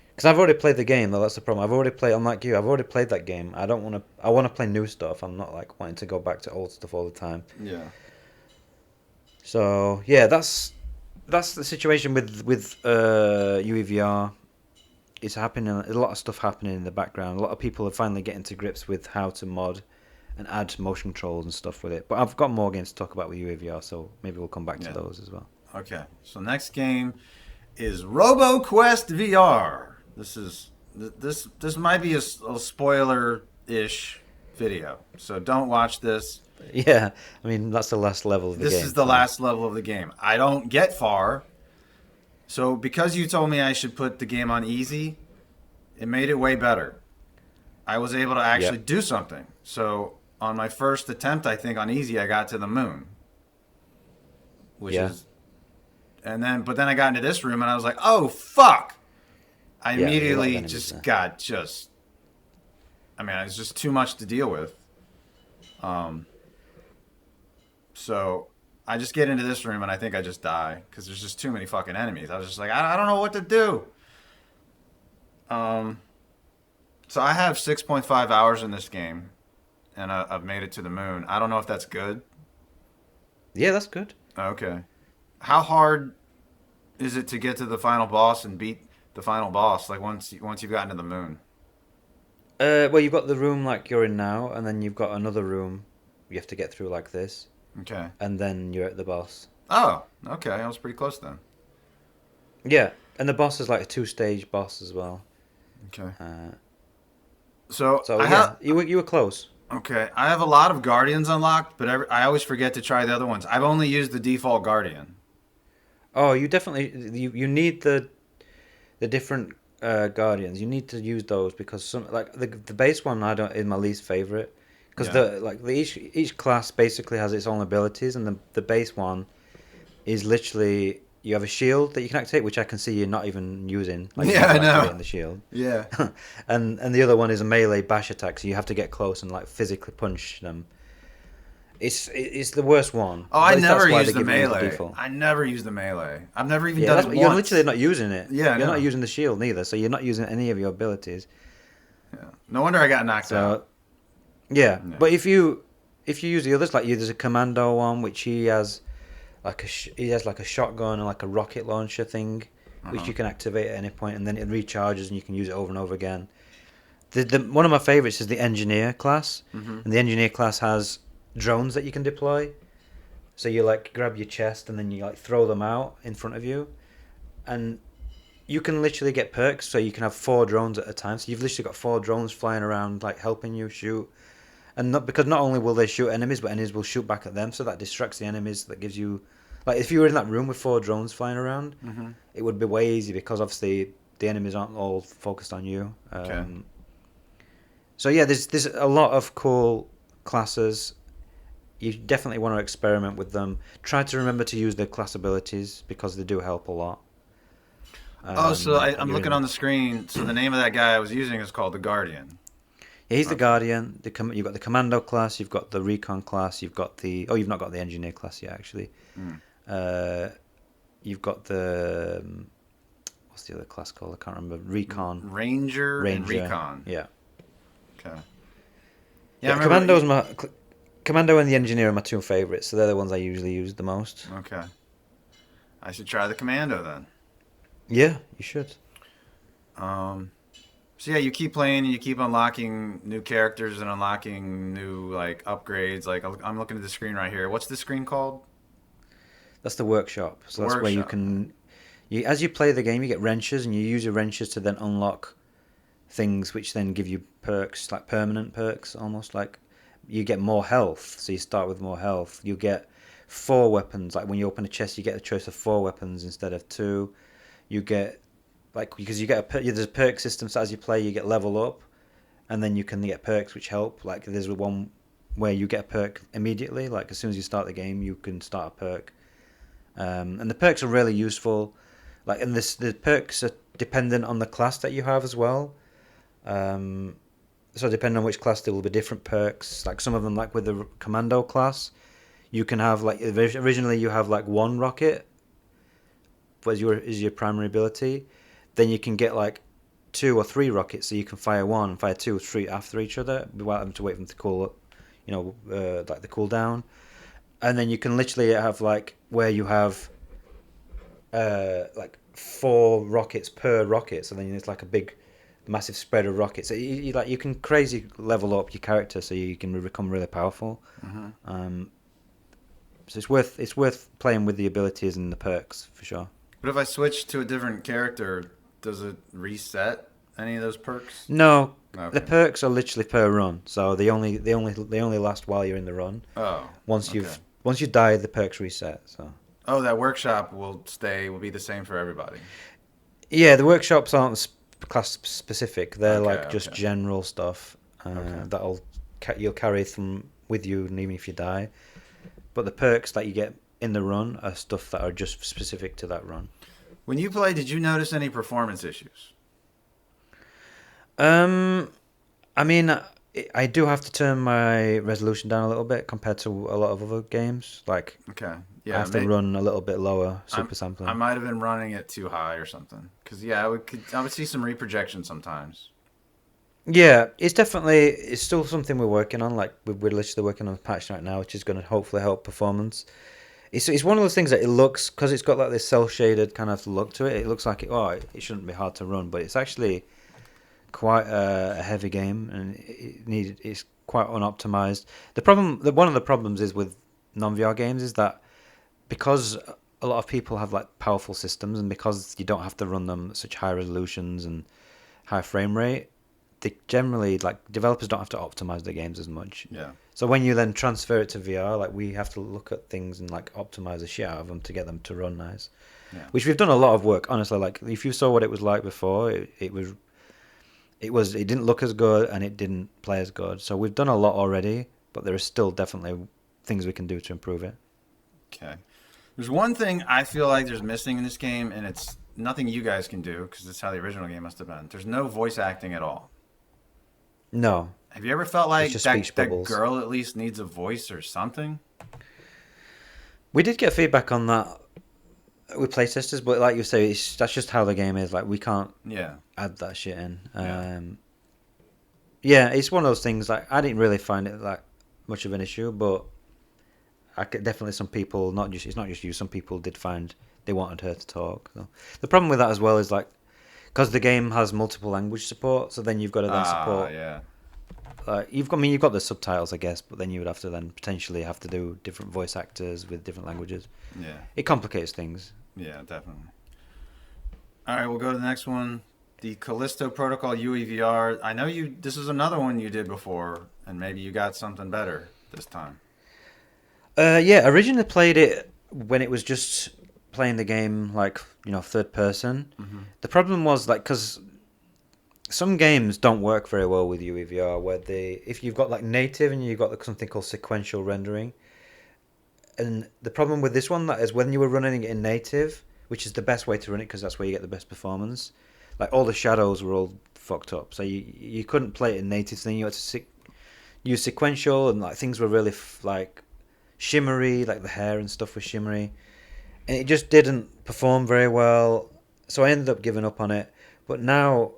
Because I've already played the game, though. That's the problem. I've already played. Unlike you, I've already played that game. I don't want to. I want to play new stuff. I'm not like wanting to go back to old stuff all the time. Yeah. So yeah, that's the situation with UEVR. It's happening. There's a lot of stuff happening in the background. A lot of people are finally getting to grips with how to mod and add motion controls and stuff with it. But I've got more games to talk about with UEVR, so maybe we'll come back to those as well. Okay. So next game is Roboquest VR. This might be a spoiler-ish video, so don't watch this. Yeah, I mean that's the last level of the game. This is the last level of the game. I don't get far. So because you told me I should put the game on easy, it made it way better. I was able to actually do something. So on my first attempt, I think on easy, I got to the moon. Which is but then I got into this room and I was like, "Oh fuck." I immediately just I mean, it's just too much to deal with. So I just get into this room and I think I just die because there's just too many fucking enemies. I was just like, I don't know what to do. So I have 6.5 hours in this game, and I've made it to the moon. I don't know if that's good. Yeah, that's good. Okay. How hard is it to get to the final boss and beat the final boss? Like once you've gotten to the moon. Well, you've got the room like you're in now, and then you've got another room you have to get through like this. Okay. And then you're at the boss. Oh, okay. I was pretty close then. Yeah, and the boss is like a 2-stage boss as well. Okay. So you were close. Okay, I have a lot of Guardians unlocked, but I always forget to try the other ones. I've only used the default Guardian. Oh, you definitely you need the different Guardians. You need to use those because some like the base one is my least favorite because each class basically has its own abilities, and the base one is literally you have a shield that you can activate, which I can see you're not even using. Like, yeah, I know. activating the shield. Yeah. and the other one is a melee bash attack, so you have to get close and like physically punch them. It's the worst one. Oh, I never use the melee. I never use the melee. I've never even done it once. You're literally not using it. Yeah, you're not using the shield neither, so you're not using any of your abilities. Yeah. No wonder I got knocked out. Yeah, but if you use the others, like there's a commando one which he has like a shotgun and like a rocket launcher thing, which you can activate at any point, and then it recharges and you can use it over and over again. One of my favorites is the engineer class, and the engineer class has drones that you can deploy. So you like grab your chest and then you like throw them out in front of you, and you can literally get perks. So you can have 4 drones at a time. So you've literally got 4 drones flying around like helping you shoot. And because not only will they shoot enemies, but enemies will shoot back at them, so that distracts the enemies. That gives you, like, if you were in that room with 4 drones flying around, it would be way easy because obviously the enemies aren't all focused on you. Okay. So yeah, there's a lot of cool classes. You definitely want to experiment with them. Try to remember to use their class abilities because they do help a lot. So I'm looking on the screen. So the name of that guy I was using is called the Guardian. Yeah, he's the Guardian. You've got the Commando class, you've got the Recon class, you've not got the Engineer class yet, actually. you've got the what's the other class called? I can't remember. Recon. Ranger and Recon. Yeah. Okay. Yeah, I remember. Commando and the Engineer are my two favourites, so they're the ones I usually use the most. Okay. I should try the Commando then. Yeah, you should. So yeah, you keep playing and you keep unlocking new characters and unlocking new like upgrades. Like I'm looking at the screen right here. What's the screen called? That's the workshop. So that's where you can, as you play the game, you get wrenches, and you use your wrenches to then unlock things, which then give you perks, like permanent perks, almost like you get more health. So you start with more health. You get 4 weapons. Like when you open a chest, you get a choice of 4 weapons instead of 2. You get because you get there's a perk system. So as you play, you get level up, and then you can get perks which help. Like there's one where you get a perk immediately. Like as soon as you start the game, you can start a perk. And the perks are really useful. Like, and the perks are dependent on the class that you have as well. So depending on which class, there will be different perks. Like some of them, like with the Commando class, you can have like originally you have like 1 rocket, is your primary ability. Then you can get like 2 or 3 rockets, so you can fire 1 and fire 2 or 3 after each other without having to wait for them to cool up. Like the cooldown. And then you can literally have like where you have like 4 rockets per rocket, so then it's like a big massive spread of rockets. So you can crazy level up your character so you can become really powerful. Mm-hmm. So it's worth playing with the abilities and the perks for sure. But if I switch to a different character, does it reset any of those perks? No. Okay. The perks are literally per run, so they only last while you're in the run. Oh. Once you die, the perks reset. So. Oh, that workshop will be the same for everybody. Yeah, the workshops aren't class specific. They're just general stuff you'll carry with you, and even if you die. But the perks that you get in the run are stuff that are just specific to that run. When you play, did you notice any performance issues? I mean, I do have to turn my resolution down a little bit compared to a lot of other games. Like, yeah, I have to run a little bit lower, super sampling. I might have been running it too high or something. Because I would see some reprojection sometimes. Yeah, it's still something we're working on. Like we're literally working on a patch right now, which is going to hopefully help performance. It's one of those things that it looks, because it's got like this cel shaded kind of look to it. It looks like it shouldn't be hard to run, but it's actually quite a heavy game, and it's quite unoptimized. One of the problems is with non-VR games is that because a lot of people have like powerful systems, and because you don't have to run them at such high resolutions and high frame rate, they generally, like, developers don't have to optimize their games as much. Yeah. So when you then transfer it to VR, like, we have to look at things and like optimize the shit out of them to get them to run nice. Yeah. Which we've done a lot of work, honestly. Like, if you saw what it was like before, it didn't look as good and it didn't play as good. So we've done a lot already, but there is still definitely things we can do to improve it. Okay. There's one thing I feel like there's missing in this game, and it's nothing you guys can do, because it's how the original game must have been. There's no voice acting at all. No. Have you ever felt like that girl at least needs a voice or something? We did get feedback on that with playtesters, but like you say, that's just how the game is. Like, we can't add that shit in. Yeah, it's one of those things. Like, I didn't really find it like much of an issue, but definitely some people, it's not just you. Some people did find they wanted her to talk. So. The problem with that as well is like, because the game has multiple language support, so then you've got to then support. Yeah. You've got the subtitles, I guess, but then you would have to then potentially have to do different voice actors with different languages. Yeah. It complicates things. Yeah, definitely. All right, we'll go to the next one. The Callisto Protocol UEVR. I know this is another one you did before, and maybe you got something better this time. Yeah, originally played it when it was just playing the game like, third person. Mm-hmm. The problem was like, because some games don't work very well with UEVR, where if you've got like native and you've got something called sequential rendering, and the problem with this one that is when you were running it in native, which is the best way to run it because that's where you get the best performance, like all the shadows were all fucked up, so you couldn't play it in native. So then you had to use sequential, and like things were really like shimmery, like the hair and stuff was shimmery. and it just didn't perform very well. So I ended up giving up on it. But now,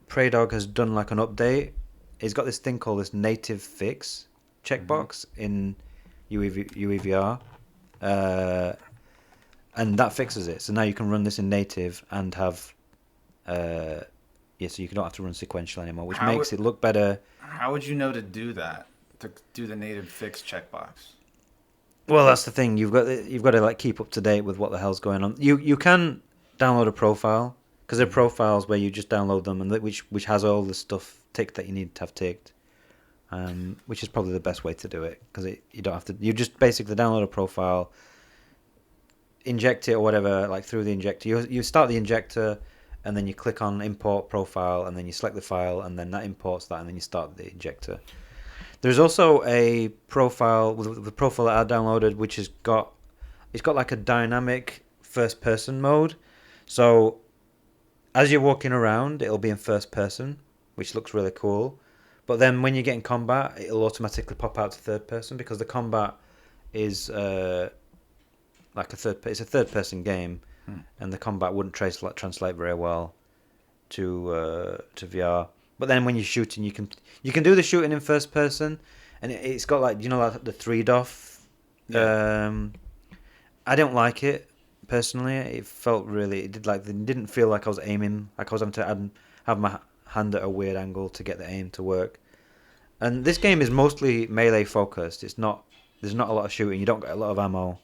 Praydog has done like an update. He's got this thing called this native fix checkbox in UEVR, and that fixes it. So now you can run this in native and have, so you don't have to run sequential anymore, which makes it look better. How would you know to do that? To do the native fix checkbox? Well, that's the thing. You've got to like keep up to date with what the hell's going on. You can download a profile because there are profiles where you just download them and which has all the stuff ticked that you need to have ticked, which is probably the best way to do it because you don't have to. You just basically download a profile, inject it or whatever like through the injector. You start the injector and then you click on import profile and then you select the file and then that imports that and then you start the injector. There's also a profile with the profile that I downloaded, which it's got like a dynamic first person mode. So as you're walking around, it'll be in first person, which looks really cool. But then when you get in combat, it'll automatically pop out to third person because the combat is like it's a third person game, and the combat wouldn't translate very well to VR. But then when you're shooting, you can do the shooting in first person, and it's got like like the 3DoF. Yeah. I don't like it personally. It felt really. It didn't feel like I was aiming. Like I was having to have my hand at a weird angle to get the aim to work. And this game is mostly melee focused. There's not a lot of shooting. You don't get a lot of ammo,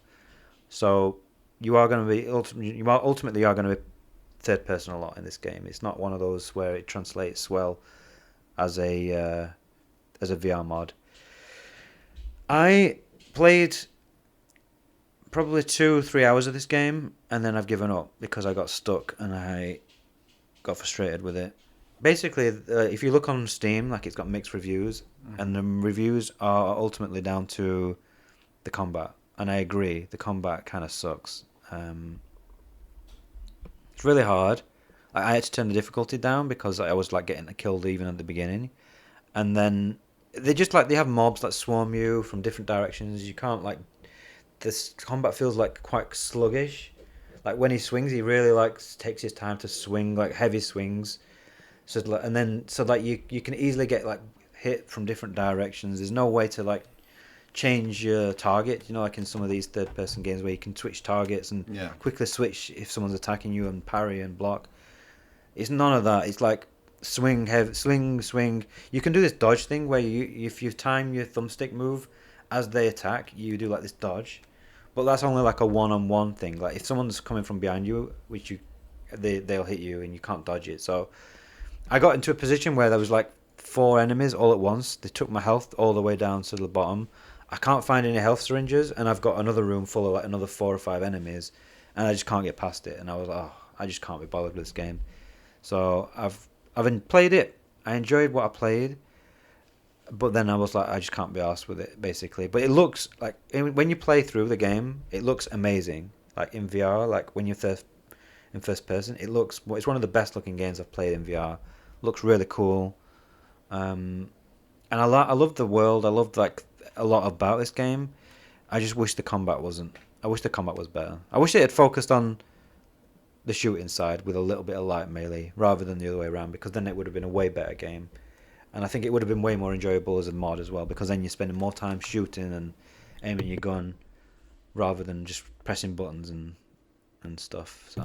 so you are going to be ultimately going to be third person a lot in this game. It's not one of those where it translates well as a VR mod. I played probably 2-3 hours of this game and then I've given up because I got stuck and I got frustrated with it. Basically, if you look on Steam, like it's got mixed reviews, and the reviews are ultimately down to the combat. And I agree, the combat kind of sucks. It's really hard. I had to turn the difficulty down because I was like getting killed even at the beginning, and then they have mobs that swarm you from different directions. You can't like this combat feels like quite sluggish. Like when he swings, he really takes his time to swing like heavy swings. So you can easily get like hit from different directions. There's no way to like change your target, like in some of these third person games where you can switch targets and quickly switch if someone's attacking you and parry and block. It's none of that. It's like swing. You can do this dodge thing where if you time your thumbstick move as they attack, you do like this dodge, but that's only like a one-on-one thing. Like if someone's coming from behind you, they'll hit you and you can't dodge it. So I got into a position where there was like 4 enemies all at once. They took my health all the way down to the bottom. I can't find any health syringes, and I've got another room full of like another 4 or 5 enemies, and I just can't get past it. And I was like, I just can't be bothered with this game. So I've played it. I enjoyed what I played, but then I was like, I just can't be arsed with it, basically. But it looks like when you play through the game, it looks amazing. Like in VR, like when you're in first person, it's one of the best looking games I've played in VR. Looks really cool, and I love the world. I loved like a lot about this game. I just wish the combat wasn't. I wish the combat was better. I wish it had focused on the shooting side with a little bit of light melee rather than the other way around, because then it would have been a way better game. And I think it would have been way more enjoyable as a mod as well, because then you're spending more time shooting and aiming your gun rather than just pressing buttons and stuff.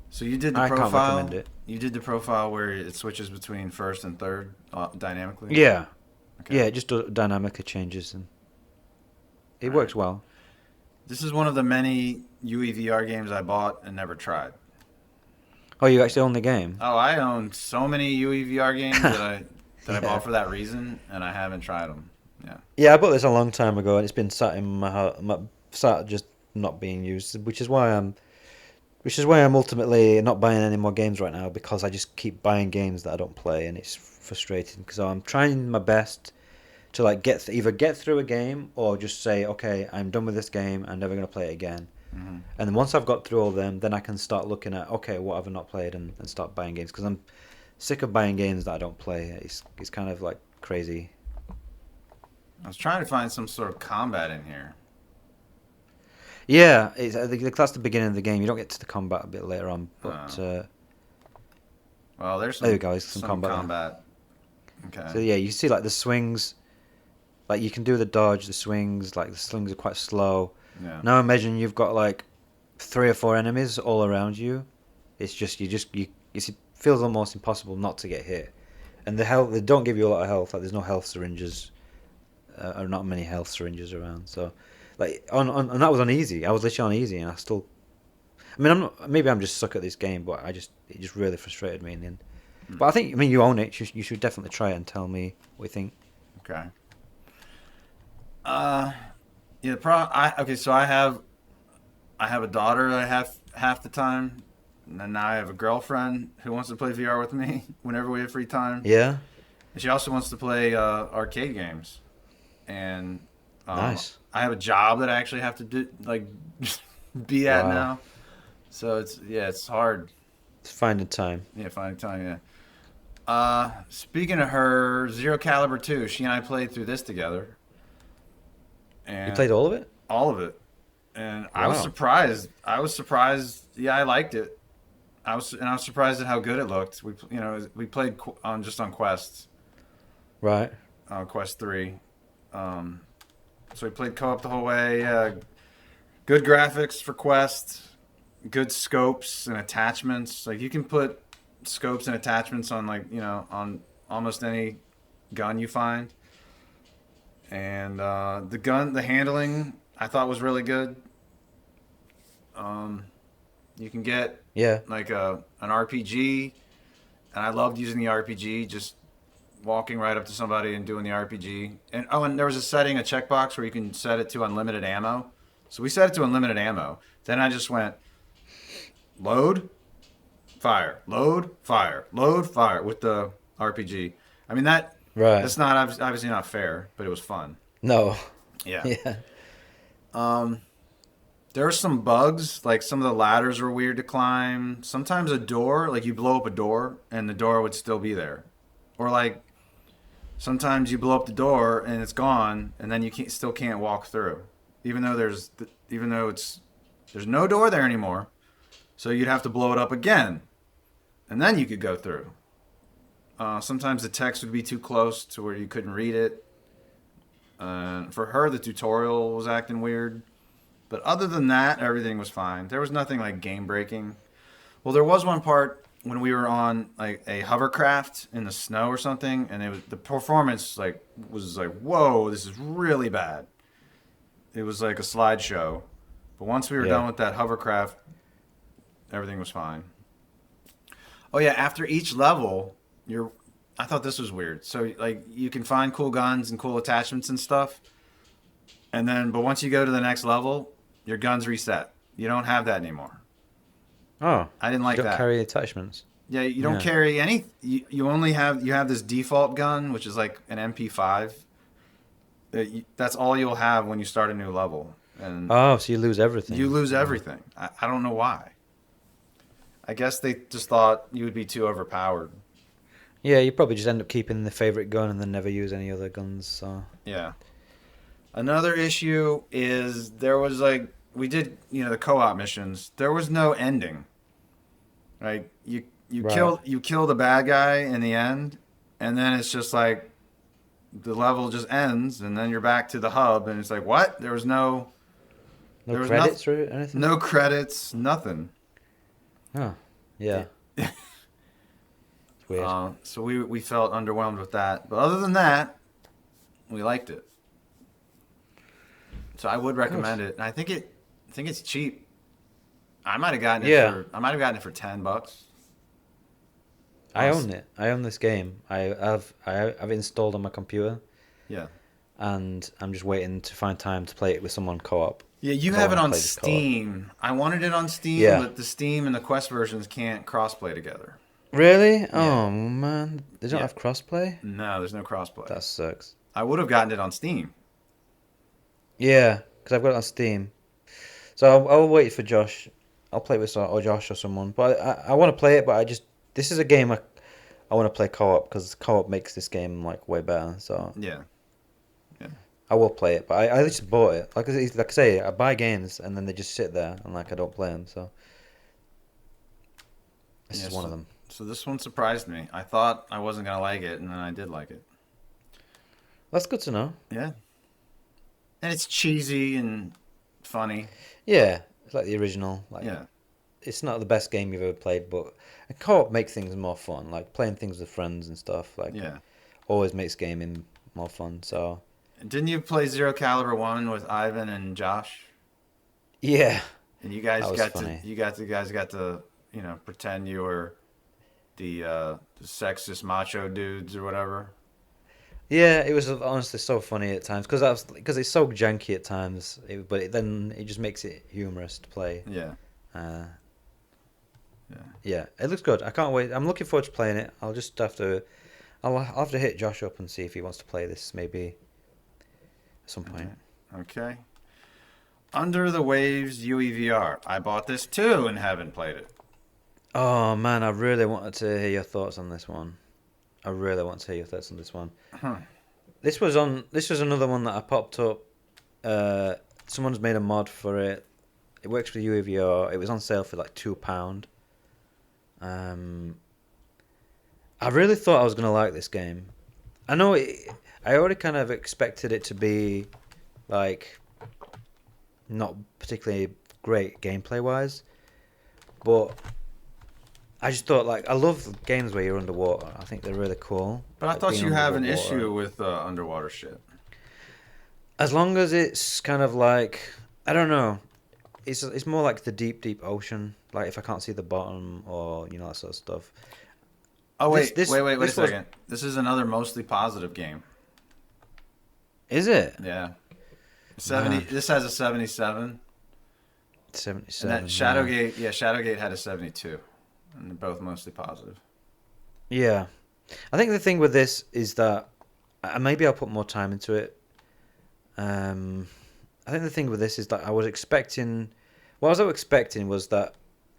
So you did the profile. I can't recommend it. You did the profile where it switches between first and third dynamically? Yeah. Okay. Yeah, it just dynamically changes and it works well. This is one of the many UEVR games I bought and never tried. Oh, you actually own the game? Oh, I own so many UEVR games that I bought for that reason, and I haven't tried them. Yeah. Yeah, I bought this a long time ago, and it's been sat in my heart, sat just not being used, which is why I'm ultimately not buying any more games right now, because I just keep buying games that I don't play, and it's frustrating. Because I'm trying my best to like either get through a game or just say, okay, I'm done with this game. I'm never going to play it again. Mm-hmm. And then once I've got through all of them, then I can start looking at, okay, what have I not played, and start buying games, because I'm sick of buying games that I don't play. It's kind of like crazy. I was trying to find some sort of combat in here. Yeah, I think that's the beginning of the game. You don't get to the combat a bit later on, but Well, there's there we go. There's some some combat. combat. Okay. So yeah, you see like the swings, like you can do the dodge, the swings. Like the swings are quite slow. Yeah. Now imagine you've got like 3 or 4 enemies all around you. It's just it feels almost impossible not to get hit. And the health, they don't give you a lot of health. Like there's no health syringes, or not many health syringes around. So, like and that was on easy. I was literally on easy, and I still. I mean, maybe I'm just suck at this game, but it just really frustrated me in the end. But I think, I mean, you own it. You should definitely try it and tell me what you think. Okay. Yeah. Okay. So I have a daughter that I have half the time, and then now I have a girlfriend who wants to play VR with me whenever we have free time. Yeah. And she also wants to play arcade games, and Nice. I have a job that I actually have to do be at Wow. now. So it's hard. It's finding time. Yeah, finding time. Yeah. Speaking of her, Zero Caliber 2, she and I played through this together. And You played all of it? all of it, and I was Wow. surprised. Yeah, I liked it. I was surprised at how good it looked. We played on quests, Right. Quest 3. So we played co-op the whole way. Good graphics for Quest, good scopes and attachments. Like you can put scopes and attachments on on almost any gun you find. And the handling I thought was really good. You can get Yeah. like an RPG, and I loved using the RPG, just walking right up to somebody and doing the RPG. And there was a checkbox where you can set it to unlimited ammo. So we set it to unlimited ammo. Then I just went load, fire, load, fire, load, fire with the RPG. I mean Right. that's not obviously not fair, but it was fun. No. Yeah. Yeah. There were some bugs, like some of the ladders were weird to climb. Sometimes a door, like you blow up a door and the door would still be there. Or like sometimes you blow up the door and it's gone and then you still can't walk through. Even though there's no door there anymore. So you'd have to blow it up again. And then you could go through. Sometimes the text would be too close to where you couldn't read it. For her, the tutorial was acting weird. But other than that, everything was fine. There was nothing like game breaking. Well, there was one part when we were on like a hovercraft in the snow or something, and the performance was like, whoa, this is really bad. It was like a slideshow. But once we were done with that hovercraft, everything was fine. Oh yeah, after each level, I thought this was weird. So like you can find cool guns and cool attachments and stuff. But once you go to the next level, your gun's reset. You don't have that anymore. Oh. I didn't like You don't that. carry attachments. Yeah, you don't carry any. You only have this default gun, which is like an MP5. That's all you'll have when you start a new level, and Oh, so you lose everything. you lose everything. I don't know why. I guess they just thought you would be too overpowered. Yeah, you probably just end up keeping the favorite gun and then never use any other guns. So. Yeah. Another issue is there was we did the co-op missions. There was no ending. Like you Right. kill the bad guy in the end, and then it's just like the level just ends, and then you're back to the hub, and it's like what? There was No credits or anything? no credits, nothing. Oh, yeah. It's weird. So we felt underwhelmed with that, but other than that, we liked it. So I would recommend it, and I think it's cheap. I might have gotten it for $10. I own it. I own this game. I've installed on my computer, Yeah. and I'm just waiting to find time to play it with someone co-op. Yeah, you 'Cause I have it wanna on play this co-op. Steam. I wanted it on Steam, Yeah. but the Steam and the Quest versions can't crossplay together. Really? Oh man, they don't Yeah. have crossplay. No, there's no crossplay. That sucks. I would have gotten it on Steam. Yeah, because I've got it on Steam. So I'll wait for Josh. I'll play with or Josh or someone. But I want to play it, but this is a game I want to play co-op because co-op makes this game like way better. So Yeah. I will play it, but I just bought it. Like I say, I buy games and then they just sit there and like I don't play them. So this is one of them. So this one surprised me. I thought I wasn't gonna like it, and then I did like it. That's good to know. Yeah, and it's cheesy and funny. Yeah, it's like the original. Like Yeah, it's not the best game you've ever played, but a co-op makes things more fun. Like playing things with friends and stuff. Like yeah. always makes gaming more fun. So Didn't you play Zero Caliber 1 with Ivan and Josh? yeah, And you guys that was got funny. to you guys got to pretend you were the sexist macho dudes or whatever. Yeah, it was honestly so funny at times because it's so janky at times, then it just makes it humorous to play. Yeah, Uh, yeah. yeah, it looks good. I can't wait. I'm looking forward to playing it. I'll have to hit Josh up and see if he wants to play this maybe at some point. Okay. Under the Waves UEVR. I bought this too and haven't played it. Oh man, I really wanted to hear your thoughts on this one. I really want to hear your thoughts on this one. Huh. This was another one that I popped up. Someone's made a mod for it. It works with UEVR. It was on sale for like £2. I really thought I was gonna like this game. I already kind of expected it to be like not particularly great gameplay wise, but I just thought like I love games where you're underwater. I think they're really cool. But I Like, thought being you have an underwater. issue with underwater shit. As long as it's kind of like I don't know, it's more like the deep ocean. Like if I can't see the bottom or that sort of stuff. Oh wait, This wait a was- second. This is another mostly positive game. Is it Yeah. 70. Man. This has a 77. 77? And that Shadowgate, Shadowgate had a 72. And they're both mostly positive. Yeah, I think the thing with this is that maybe I'll put more time into it. I think the thing with this is that what I was expecting was that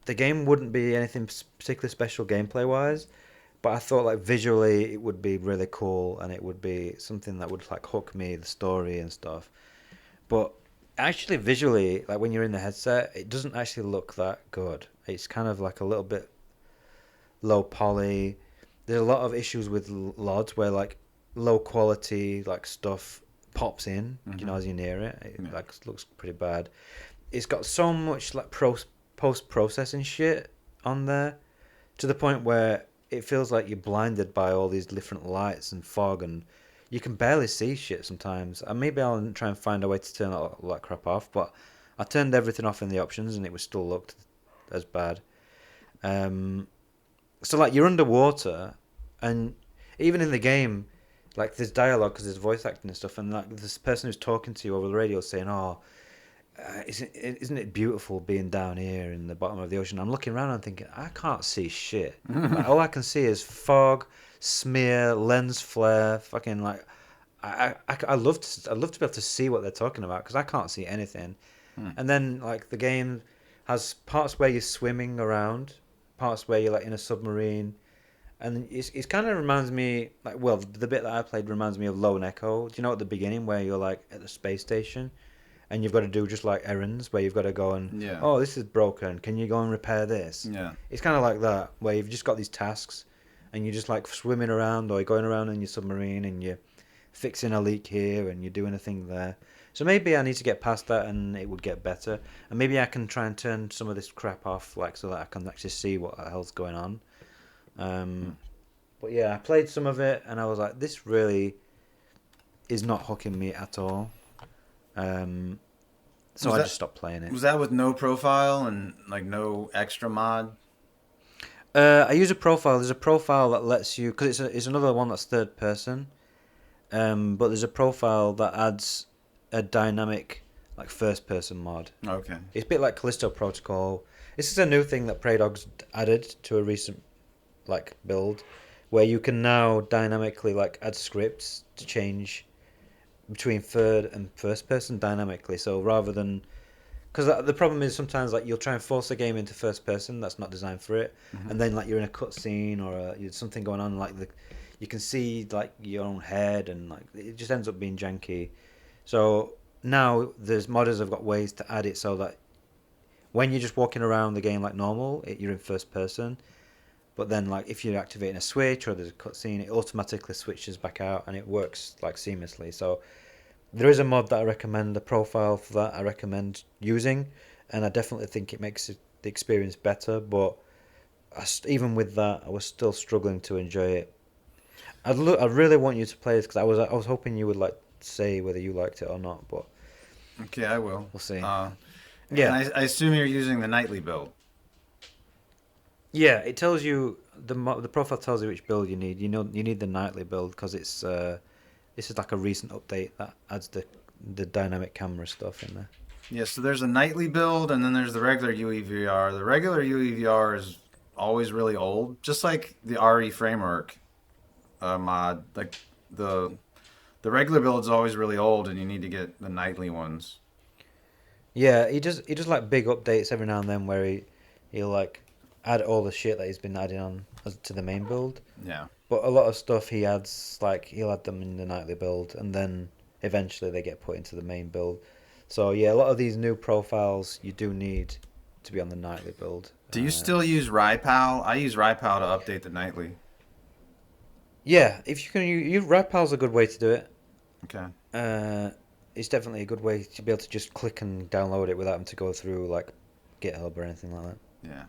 the game wouldn't be anything particularly special gameplay wise, but I thought like visually it would be really cool and it would be something that would like hook me, the story and stuff. But actually visually, like when you're in the headset, it doesn't actually look that good. It's kind of like a little bit low poly. There's a lot of issues with LODs where like low quality like stuff pops in, as you're near it. It like looks pretty bad. It's got so much like post processing shit on there to the point where it feels like you're blinded by all these different lights and fog and you can barely see shit sometimes. And maybe I'll try and find a way to turn all that crap off, but I turned everything off in the options and it was still looked as bad. So like you're underwater, and even in the game, like there's dialogue because there's voice acting and stuff, and like this person who's talking to you over the radio saying, "Oh, isn't it beautiful being down here in the bottom of the ocean?" I'm looking around and thinking, I can't see shit. Like, all I can see is fog, smear, lens flare, fucking like. I love to be able to see what they're talking about because I can't see anything. And then like the game has parts where you're swimming around, parts where you're like in a submarine, and it kind of reminds me like the bit that I played reminds me of Lone Echo. Do you know at the beginning where you're like at the space station, and you've got to do just like errands where you've got to go and oh this is broken, can you go and repair this? Yeah. It's kind of like that where you've just got these tasks, and you're just like swimming around or you're going around in your submarine and you're fixing a leak here and you're doing a thing there. So maybe I need to get past that and it would get better. And maybe I can try and turn some of this crap off, like so that I can actually see what the hell's going on. But yeah, I played some of it and I was like, this really is not hooking me at all. So I just stopped playing it. Was that with no profile and like no extra mod? I use a profile. There's a profile that lets you, because it's another one that's third person. But there's a profile that adds a dynamic like first person mod. Okay. It's a bit like Callisto Protocol. This is a new thing that Praydog's added to a recent like build, where you can now dynamically like add scripts to change between third and first person dynamically. So rather than, because the problem is sometimes like you'll try and force a game into first person that's not designed for it, and then like you're in a cutscene or there's something going on like you can see like your own head and like it just ends up being janky. So now there's modders have got ways to add it so that when you're just walking around the game like normal, you're in first person. But then, like, if you're activating a switch or there's a cutscene, it automatically switches back out and it works like seamlessly. So there is a mod that I recommend, a profile for that I recommend using, and I definitely think it makes the experience better. But even with that, I was still struggling to enjoy it. I really want you to play this because I was hoping you would like say whether you liked it or not, but Okay, I will. we'll see. And Yeah, I assume you're using the nightly build. yeah. It tells you the profile tells you which build you need. You know you need the nightly build because this is like a recent update that adds the dynamic camera stuff in there. Yeah, so there's a nightly build, and then there's the regular UEVR. The regular UEVR is always really old, just like the RE framework mod. Like the the regular build's always really old, and you need to get the nightly ones. Yeah, he does like big updates every now and then where he'll like add all the shit that he's been adding on to the main build. Yeah. But a lot of stuff he adds, like he'll add them in the nightly build, and then eventually they get put into the main build. So yeah, a lot of these new profiles you do need to be on the nightly build. Do you still use RyPal? I use RyPal to update the nightly. Yeah, if you can, Rapal's a good way to do it. Okay. It's definitely a good way to be able to just click and download it without having to go through like GitHub or anything like that. Yeah.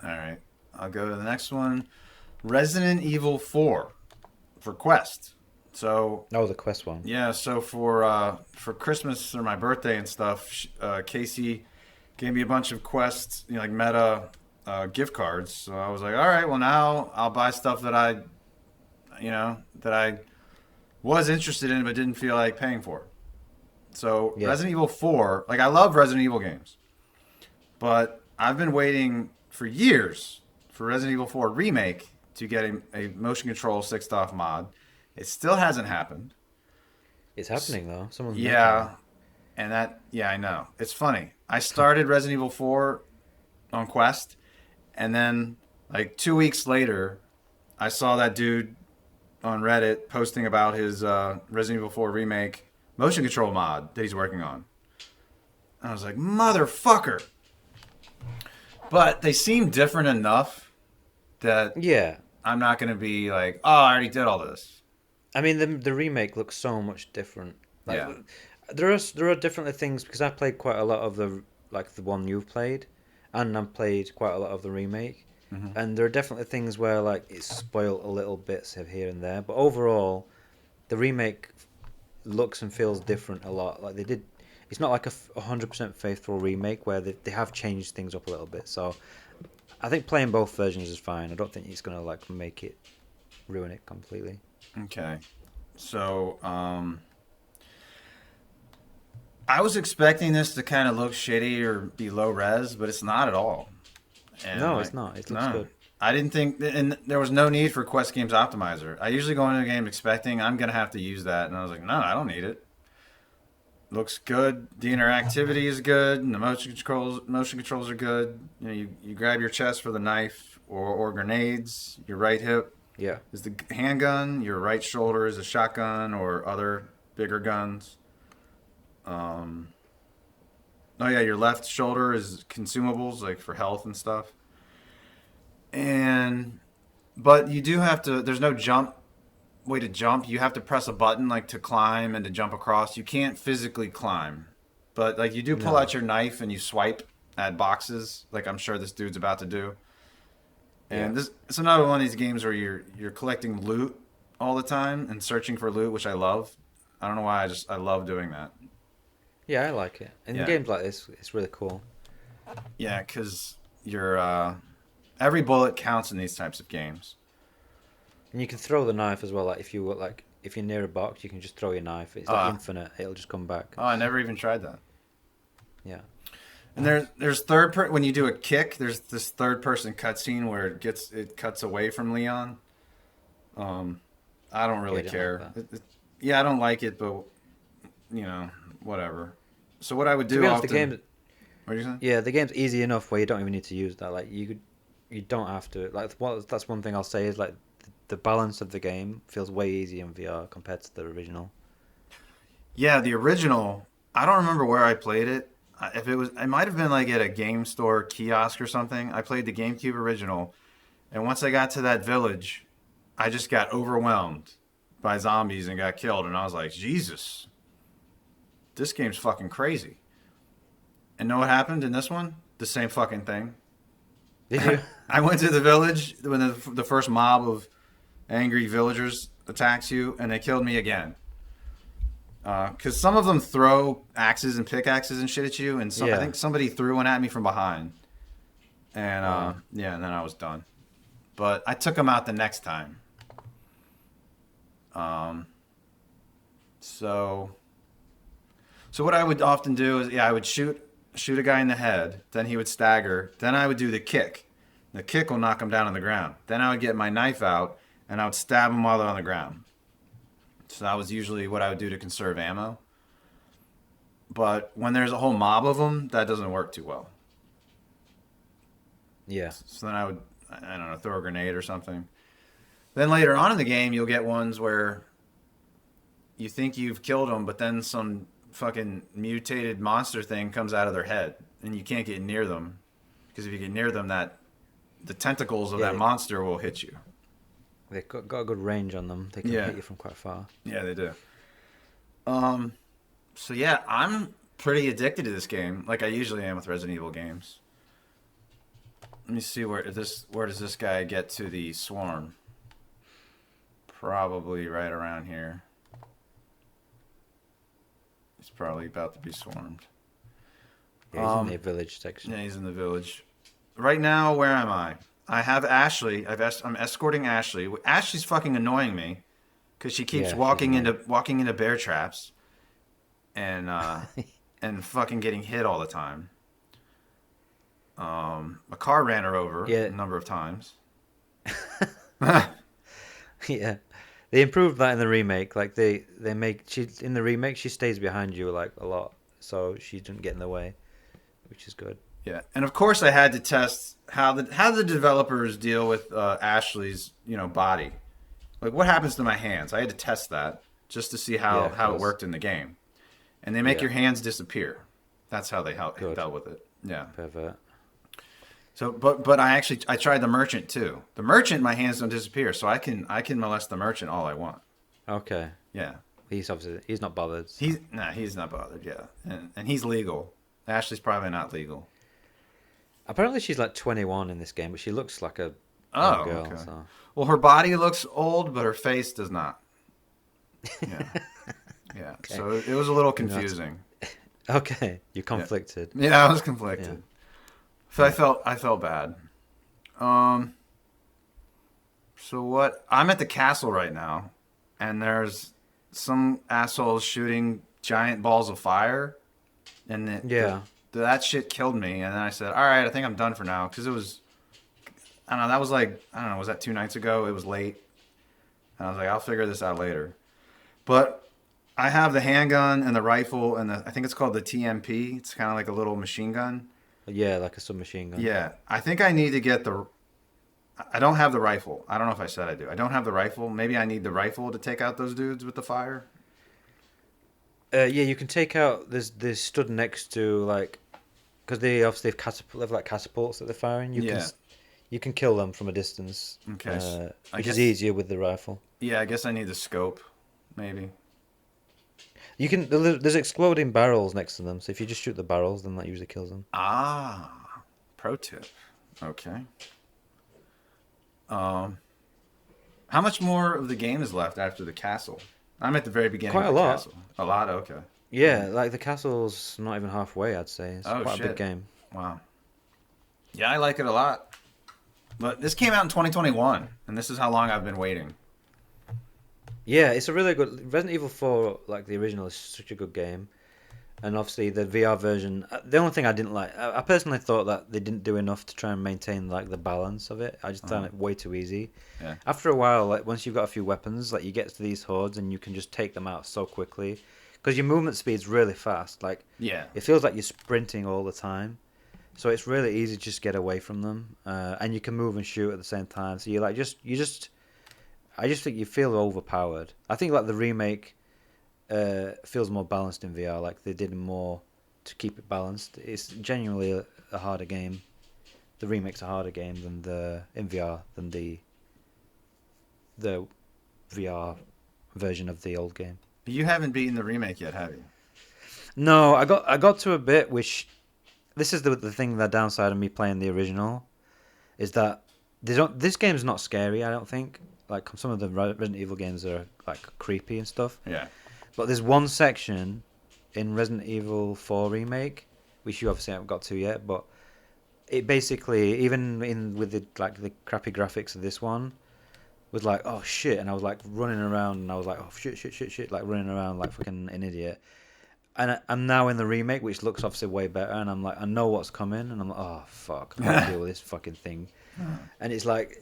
All right. I'll go to the next one. Resident Evil 4 for Quest. So Oh, the Quest one. yeah, so for Christmas or my birthday and stuff, Casey gave me a bunch of Quest, like Meta gift cards. So I was like, all right, well now I'll buy stuff that I was interested in but didn't feel like paying for. So Yeah. Resident Evil 4, like I love Resident Evil games, but I've been waiting for years for Resident Evil 4 remake to get a motion control 6-off mod. It still hasn't happened. It's happening though. Someone's Yeah, I know. It's funny. I started Resident Evil 4 on Quest, and then like 2 weeks later, I saw that dude on Reddit posting about his Resident Evil 4 remake motion control mod that he's working on. And I was like, motherfucker. But they seem different enough that Yeah. I'm not going to be like, oh, I already did all this. I mean, the remake looks so much different. Like, Yeah. there are definitely things because I played quite a lot of the one you've played, and I've played quite a lot of the remake, and there are definitely things where like it's spoiled a little bits of here and there, but overall, the remake looks and feels different a lot. Like they did, it's not like a 100% faithful remake where they have changed things up a little bit. So I think playing both versions is fine. I don't think it's gonna like make it ruin it completely. Okay. So, I was expecting this to kind of look shitty or be low res, but it's not at all. And No, it's not. It looks good. I didn't think, and there was no need for Quest Games Optimizer. I usually go into a game expecting I'm going to have to use that, and I was like, no, I don't need it. Looks good. The interactivity is good, and the motion controls are good. You grab your chest for the knife or grenades. Your right hip Yeah. is the handgun. Your right shoulder is a shotgun or other bigger guns. Oh yeah, your left shoulder is consumables like for health and stuff. But you do have to. There's no way to jump. You have to press a button like to climb and to jump across. You can't physically climb, but like you do pull No. out your knife and you swipe at boxes, like I'm sure this dude's about to do. And Yeah. it's another one of these games where you're collecting loot all the time and searching for loot, which I love. I don't know why, I love doing that. Yeah, I like it. In Yeah. games like this, it's really cool. Yeah, because every bullet counts in these types of games. And you can throw the knife as well. Like if you're near a box, you can just throw your knife. It's like infinite. It'll just come back. Oh, I never even tried that. Yeah. And there's when you do a kick, there's this third person cutscene where it cuts away from Leon. I don't really Yeah, I don't care. like that. Yeah, I don't like it, but whatever. So what I would do To be honest, often. the game. What are you saying? Yeah, the game's easy enough where you don't even need to use that. Like you don't have to. Like that's one thing I'll say is like the balance of the game feels way easier in VR compared to the original. Yeah, the original. I don't remember where I played it. If it was, it might have been like at a game store kiosk or something. I played the GameCube original, and once I got to that village, I just got overwhelmed by zombies and got killed. And I was like, Jesus, this game's fucking crazy. And know what happened in this one? The same fucking thing. Did you? I went to the village when the first mob of angry villagers attacks you, and they killed me again. Because some of them throw axes and pickaxes and shit at you, and I think somebody threw one at me from behind. And yeah, and then I was done. But I took them out the next time. So what I would often do is, I would shoot a guy in the head, then he would stagger, then I would do the kick. The kick will knock him down on the ground. Then I would get my knife out, and I would stab him while they're on the ground. So that was usually what I would do to conserve ammo. But when there's a whole mob of them, that doesn't work too well. Yeah. So then I would, I don't know, throw a grenade or something. Then later on in the game, you'll get ones where you think you've killed them, but then some fucking mutated monster thing comes out of their head, and you can't get near them. Because if you get near them, the tentacles of that monster will hit you. They've got a good range on them. They can hit you from quite far. Yeah, they do. So yeah, I'm pretty addicted to this game, like I usually am with Resident Evil games. Let me see where does this guy get to the swarm? Probably right around here. He's probably about to be swarmed. Yeah, he's in the village section. Yeah, he's in the village. Right now, where am I? I have Ashley. I'm escorting Ashley. Ashley's fucking annoying me because she keeps walking into bear traps, and and fucking getting hit all the time. A car ran her over a number of times. Yeah, they improved that in the remake. Like they make in the remake she stays behind you like a lot, so she didn't get in the way, which is good. Yeah, and of course I had to test how the developers deal with Ashley's body. Like what happens to my hands? I had to test that just to see how it worked in the game. And they make your hands disappear. That's how they dealt with it. Yeah. Perfect. So, but I tried the merchant too. The merchant, my hands don't disappear, so I can molest the merchant all I want. Okay. Yeah. He's not bothered. He's not bothered. Yeah, and he's legal. Ashley's probably not legal. Apparently she's like 21 in this game, but she looks like a young girl. Okay. So. Well, her body looks old, but her face does not. Yeah. Yeah. Okay. So it was a little confusing. Okay. You're conflicted. Yeah, I was conflicted. Yeah. So I felt bad. So what? I'm at the castle right now, and there's some assholes shooting giant balls of fire, and that shit killed me. And then I said, all right, I think I'm done for now. Because it was, I don't know, that was like, I don't know, was that 2 nights ago? It was late. And I was like, I'll figure this out later. But I have the handgun and the rifle, and I think it's called the TMP. It's kind of like a little machine gun. Yeah, like a submachine gun. Yeah. I think I need to get I don't have the rifle. I don't know if I said I do. I don't have the rifle. Maybe I need the rifle to take out those dudes with the fire. Yeah, you can take out. There's stood next to like, because they obviously have like catapults that they're firing. You can kill them from a distance. Okay, which is easier with the rifle. Yeah, I guess I need the scope, maybe. You can. There's exploding barrels next to them, so if you just shoot the barrels, then that usually kills them. Ah, pro tip. Okay. How much more of the game is left after the castle? I'm at the very beginning. Quite of the a lot. Castle. A lot. Okay. Yeah, like the castle's not even halfway. I'd say it's quite a big game. Wow. Yeah, I like it a lot. But this came out in 2021, and this is how long I've been waiting. Yeah, it's a really good Resident Evil 4. Like the original is such a good game, and obviously the VR version. The only thing I didn't like, I personally thought that they didn't do enough to try and maintain like the balance of it. I just found it way too easy. Yeah. After a while, like once you've got a few weapons, like you get to these hordes and you can just take them out so quickly, because your movement speed's really fast. Like it feels like you're sprinting all the time. So it's really easy to just get away from them, and you can move and shoot at the same time. So I just think you feel overpowered. I think like the remake, feels more balanced in VR. Like they did more to keep it balanced. It's genuinely a harder game. The remake's a harder game than the in VR than the VR version of the old game. But you haven't beaten the remake yet, have you? No, I got to a bit which this is the thing, the downside of me playing the original is that this game's not scary, I don't think. Like some of the Resident Evil games are like creepy and stuff. Yeah. But there's one section in Resident Evil 4 remake, which you obviously haven't got to yet, but it basically, even in with the crappy graphics of this one, was like, oh shit, and I was like running around and I was like, oh shit, like running around like fucking an idiot. And I'm now in the remake, which looks obviously way better, and I'm like, I know what's coming, and I'm like, oh fuck, I can't deal with this fucking thing. And it's like,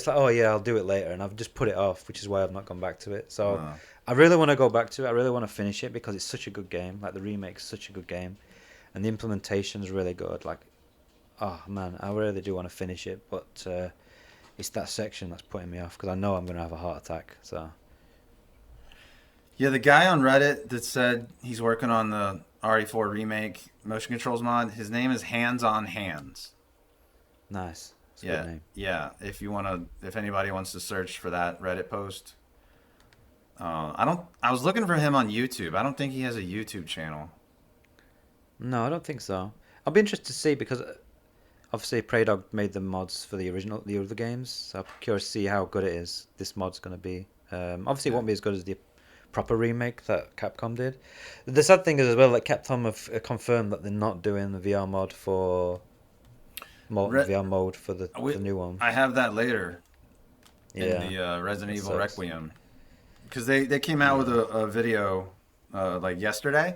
oh yeah, I'll do it later, and I've just put it off, which is why I've not gone back to it. So I really want to go back to it. I really want to finish it because it's such a good game. Like the remake's such a good game, and the implementation's really good. Like, oh man, I really do want to finish it, but it's that section that's putting me off because I know I'm gonna have a heart attack. So. Yeah, the guy on Reddit that said he's working on the RE4 remake motion controls mod, his name is Hands on Hands. Nice. That's a Yeah, good name. yeah. If anybody wants to search for that Reddit post, I was looking for him on YouTube. I don't think he has a YouTube channel. No, I don't think so. I'll be interested to see because obviously Praydog made the mods for the other games. So I'm curious to see how good it is. This mod's going to be. Obviously, it won't be as good as the proper remake that Capcom did. The sad thing is as well that Capcom have confirmed that they're not doing the VR mod for VR mode for the new one. I have that later Yeah, in the Resident that Evil sucks. Requiem because they came out with a video like yesterday.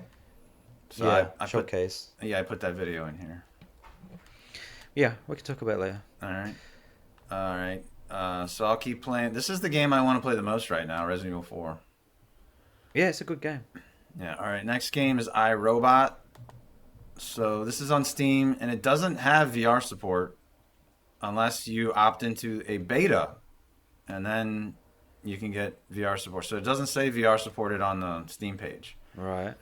So yeah, I showcase. I put that video in here. Yeah, we can talk about it later. All right. So I'll keep playing. This is the game I want to play the most right now, Resident Evil 4. Yeah, it's a good game. Yeah, all right. Next game is iRobot. So this is on Steam, and it doesn't have VR support unless you opt into a beta, and then you can get VR support. So it doesn't say VR supported on the Steam page. Right.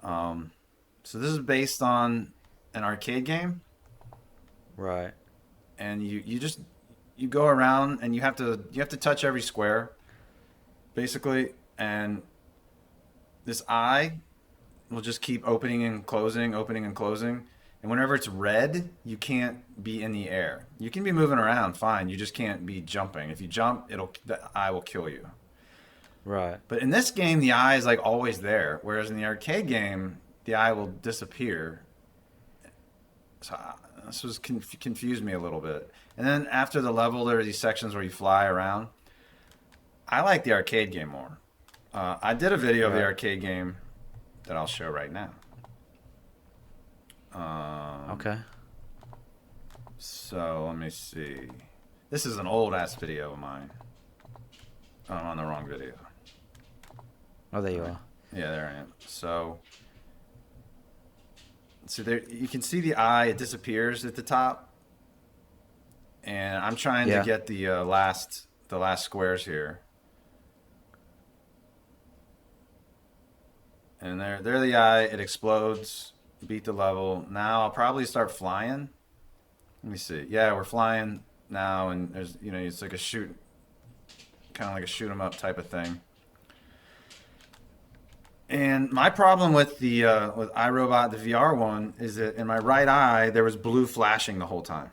So this is based on an arcade game, Right. and you go around and you have to touch every square, basically, and this eye will just keep opening and closing, and whenever it's red, you can't be in the air. You can be moving around fine, you just can't be jumping. If you jump, the eye will kill you. Right. But in this game, the eye is like always there, whereas in the arcade game, the eye will disappear. So this was confused me a little bit. And then after the level, there are these sections where you fly around. I like the arcade game more. I did a video of the arcade game that I'll show right now. Okay. So let me see. This is an old ass video of mine. Oh, I'm on the wrong video. Oh, there you are. Yeah, there I am. So there you can see the eye. It disappears at the top, and I'm trying to get the last squares here. And there the eye. It explodes. Beat the level. Now I'll probably start flying. Let me see. Yeah, we're flying now, and there's it's like kind of like a shoot 'em up type of thing. And my problem with the with iRobot, the VR one, is that in my right eye there was blue flashing the whole time,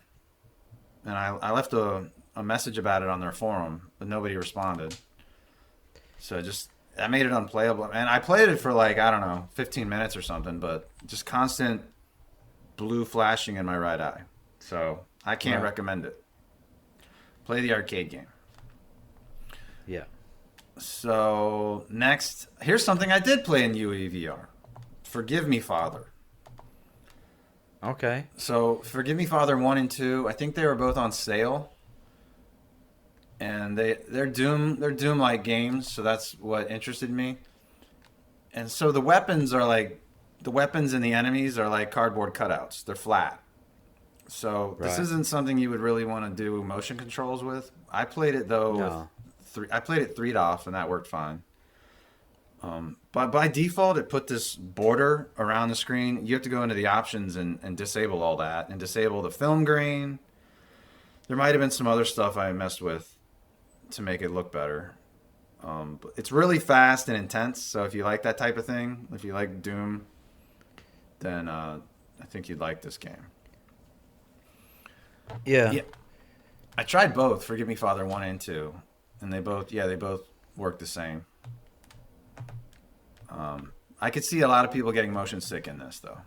and I left a message about it on their forum, but nobody responded. So that made it unplayable. And I played it for like, I don't know, 15 minutes or something, but just constant blue flashing in my right eye. So I can't recommend it. Play the arcade game. Yeah. So next, here's something I did play in UEVR. Forgive Me, Father. Okay. So Forgive Me, Father 1 and 2, I think they were both on sale. And they're Doom-like games, so that's what interested me. And so the weapons and the enemies are like cardboard cutouts. They're flat. So this isn't something you would really want to do motion controls with. I played it though. No. I played it 3'd off, and that worked fine. But by default, it put this border around the screen. You have to go into the options and disable all that and disable the film grain. There might have been some other stuff I messed with to make it look better. But it's really fast and intense. So if you like that type of thing, if you like Doom, then I think you'd like this game. Yeah. Yeah, I tried both. Forgive Me, Father 1 and 2, and they both work the same. I could see a lot of people getting motion sick in this though.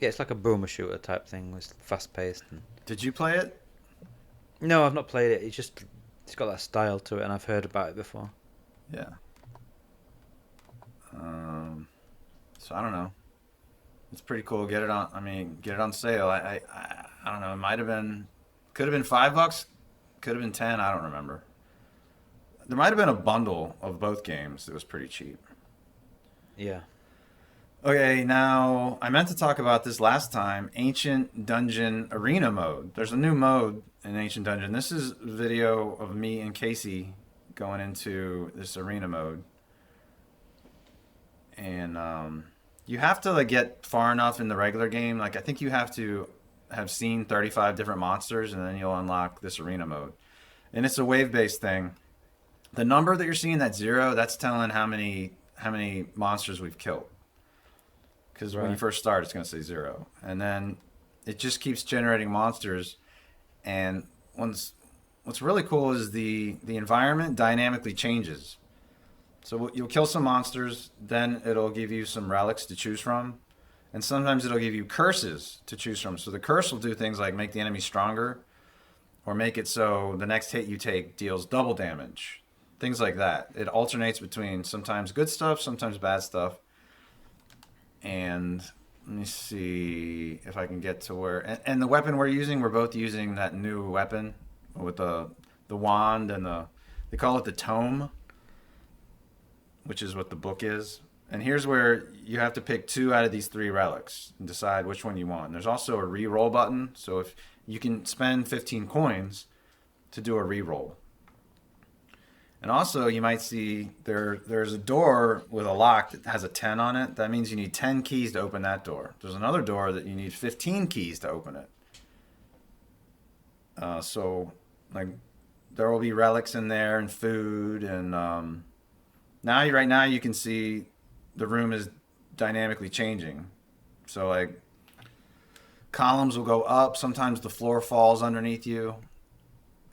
Yeah, it's like a boomer shooter type thing. It's fast paced. And... Did you play it? No, I've not played it. It's got that style to it, and I've heard about it before. Yeah. So I don't know. It's pretty cool. Get it on. I mean, get it on sale. I don't know. It might have been, could have been $5, could have been 10. I don't remember. There might have been a bundle of both games that was pretty cheap. Yeah. Okay, now I meant to talk about this last time. Ancient Dungeon Arena mode. There's a new mode in Ancient Dungeon. This is a video of me and Casey going into this arena mode. And you have to like get far enough in the regular game. Like I think you have to have seen 35 different monsters, and then you'll unlock this arena mode. And it's a wave-based thing. The number that you're seeing, that 0, that's telling how many monsters we've killed. Because when you first start, it's going to say 0. And then it just keeps generating monsters. And what's really cool is the environment dynamically changes. So you'll kill some monsters, then it'll give you some relics to choose from. And sometimes it'll give you curses to choose from. So the curse will do things like make the enemy stronger, or make it so the next hit you take deals double damage. Things like that. It alternates between sometimes good stuff, sometimes bad stuff. And let me see if I can get to where... And the weapon we're using, we're both using that new weapon with the wand and they call it the tome, which is what the book is. And here's where you have to pick 2 out of these 3 relics and decide which one you want. There's also a re-roll button, so if you can spend 15 coins to do a re-roll. And also, you might see there's a door with a lock that has a 10 on it. That means you need 10 keys to open that door. There's another door that you need 15 keys to open it. So, like, there will be relics in there and food. And right now you can see the room is dynamically changing. So, like, columns will go up. Sometimes the floor falls underneath you.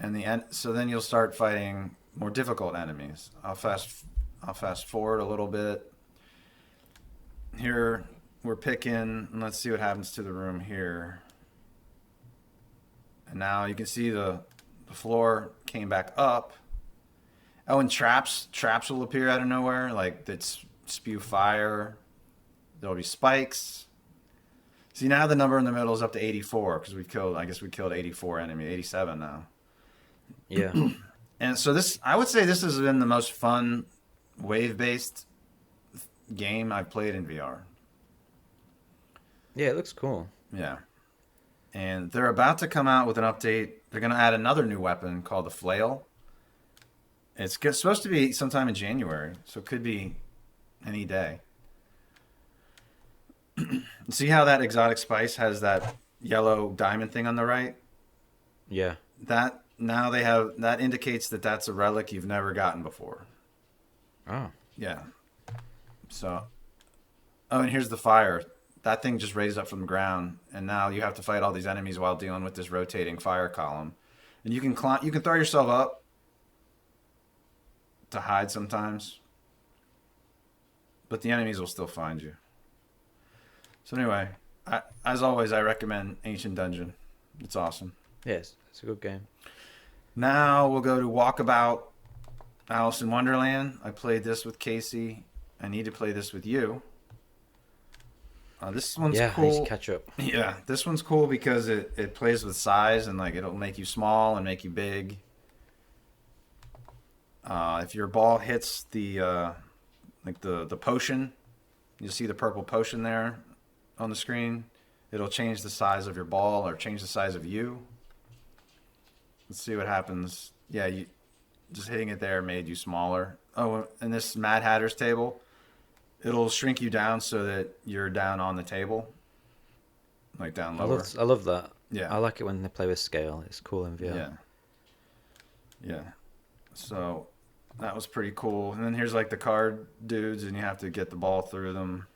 And so then you'll start fighting more difficult enemies. I'll fast forward a little bit. Here we're picking, and let's see what happens to the room here. And now you can see the floor came back up. Oh, and traps will appear out of nowhere, like that spew fire. There'll be spikes. See, now the number in the middle is up to 84 because we killed 84 enemy, 87 now. Yeah. And so I would say this has been the most fun wave-based game I've played in VR. Yeah, it looks cool. Yeah. And they're about to come out with an update. They're going to add another new weapon called the flail. It's supposed to be sometime in January, so it could be any day. See how that exotic spice has that yellow diamond thing on the right? Yeah. Now they have that indicates that that's a relic you've never gotten before. Oh. Yeah. So, and here's the fire. That thing just raised up from the ground, and now you have to fight all these enemies while dealing with this rotating fire column. And you can throw yourself up to hide sometimes, but the enemies will still find you. So anyway, as always, I recommend Ancient Dungeon. It's awesome. Yes, it's a good game. Now we'll go to Walkabout Alice in Wonderland. I played this with Casey. I need to play this with you. This one's cool. I need to catch up. Yeah, this one's cool because it plays with size and like it'll make you small and make you big. If your ball hits the potion, you'll see the purple potion there on the screen. It'll change the size of your ball or change the size of you. Let's see what happens. Yeah, just hitting it there made you smaller. Oh, and this Mad Hatter's table, it'll shrink you down so that you're down on the table, like down lower. I love that. Yeah. I like it when they play with scale. It's cool in VR. Yeah. Yeah. So that was pretty cool. And then here's like the card dudes, and you have to get the ball through them.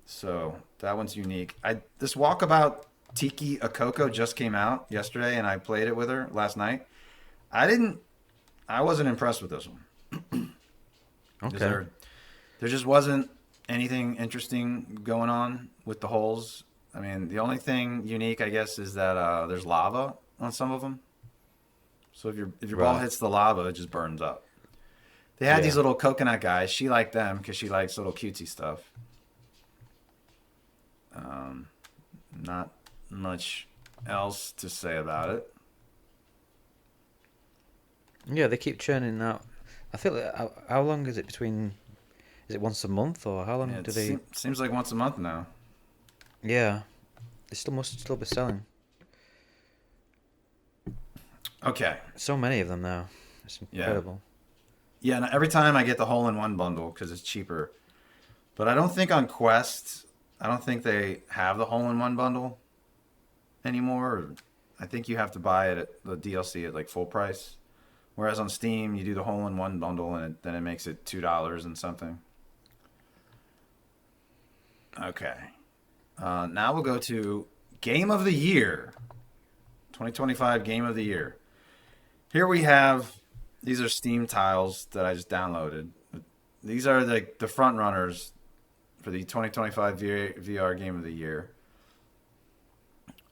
So that one's unique. This Walkabout Tiki a Coco just came out yesterday, and I played it with her last night. I wasn't impressed with this one. Okay. There just wasn't anything interesting going on with the holes. I mean, the only thing unique, I guess, is that there's lava on some of them. So if your ball hits the lava, it just burns up. They had these little coconut guys. She liked them because she likes little cutesy stuff. Not much else to say about it. Yeah, they keep churning out. I feel like, how long is it between? Is it once a month or how long do they? Seems like once a month now. Yeah, they must still be selling. Okay. So many of them now. It's incredible. Yeah, and every time I get the hole-in-one bundle because it's cheaper. But I don't think on Quest, I don't think they have the hole-in-one bundle anymore. I think you have to buy it at the DLC at like full price. Whereas on Steam, you do the hole-in-one bundle and then it makes it $2 and something. Okay. Now we'll go to Game of the Year. 2025 Game of the Year. Here we have, these are Steam tiles that I just downloaded. These are the front runners for the 2025 VR Game of the Year.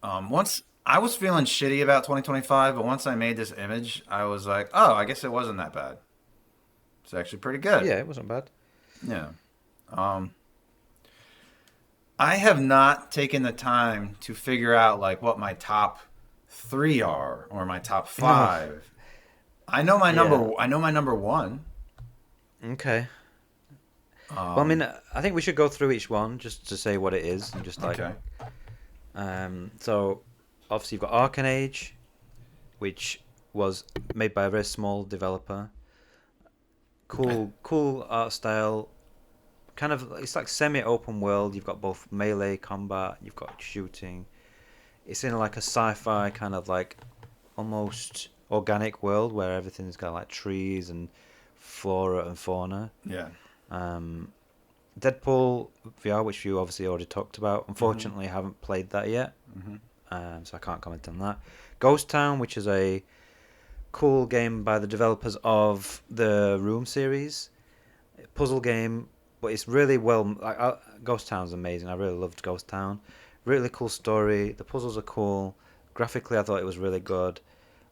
Once I was feeling shitty about 2025, but once I made this image, I was like, oh, I guess it wasn't that bad. It's actually pretty good. Yeah, it wasn't bad. Yeah. I have not taken the time to figure out like what my top 3 are or my top 5. No. I know my number 1. Okay. Well, I mean, I think we should go through each one just to say what it is and just like. Okay. So, obviously, you've got Arcane Age, which was made by a very small developer. Cool art style. Kind of, it's like semi-open world. You've got both melee combat. You've got shooting. It's in like a sci-fi kind of like almost organic world where everything's got like trees and flora and fauna. Yeah. Deadpool VR, which you obviously already talked about. Unfortunately, I haven't played that yet, so I can't comment on that. Ghost Town, which is a cool game by the developers of the Room series, puzzle game, but it's really well. Ghost Town's amazing. I really loved Ghost Town. Really cool story. The puzzles are cool. Graphically, I thought it was really good.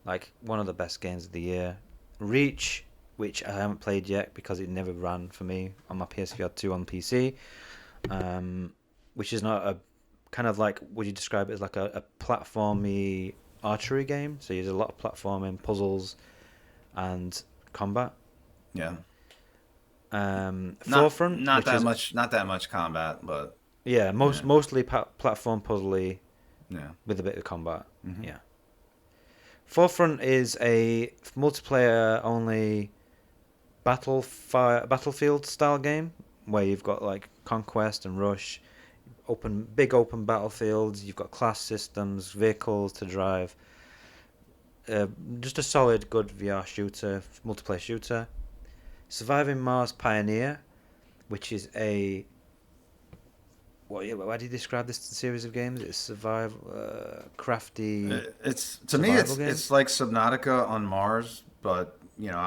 Like one of the best games of the year. Reach, which I haven't played yet because it never ran for me on my PSVR 2 on PC, which is not a kind of like, would you describe it as like a platformy archery game? So there's a lot of platforming, puzzles, and combat. Yeah. Forefront, not that much combat, but yeah, mostly platform puzzly. Yeah. With a bit of combat. Mm-hmm. Yeah. Forefront is a multiplayer only battlefield style game where you've got like conquest and rush, big open battlefields. You've got class systems, vehicles to drive. Just a solid, good VR shooter, multiplayer shooter. Surviving Mars Pioneer, which is a why do you describe this series of games? It's crafty. It's to me, it's like Subnautica on Mars, but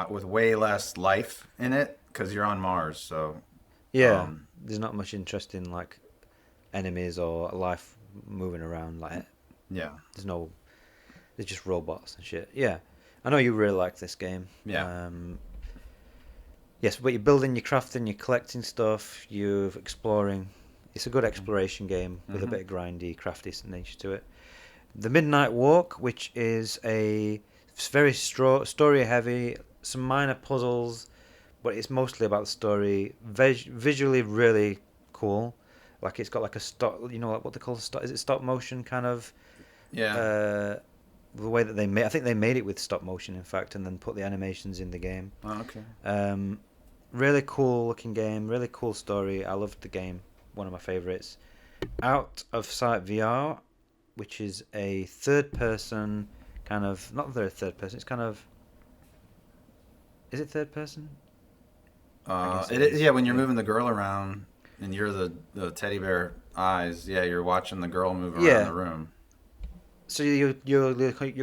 with way less life in it because you're on Mars. So yeah, there's not much interest in like enemies or life moving around. Like yeah, there's just robots and shit. Yeah, I know you really like this game. Yeah. Yes, but you're building, you're crafting, you're collecting stuff, you're exploring. It's a good exploration game with a bit of grindy, crafty nature to it. The Midnight Walk, which is a very story-heavy, some minor puzzles, but it's mostly about the story. Visually really cool. Like it's got like a stop, what they call is it stop motion kind of? Yeah. the way that they made. I think they made it with stop motion, in fact, and then put the animations in the game. Oh, okay. Really cool looking game. Really cool story. I loved the game. One of my favorites. Out of Sight VR, which is a third person kind of, not very third person. It's kind of. Is it third person? It is, yeah, when you're moving the girl around and you're the teddy bear eyes, yeah, you're watching the girl move around the room. So you're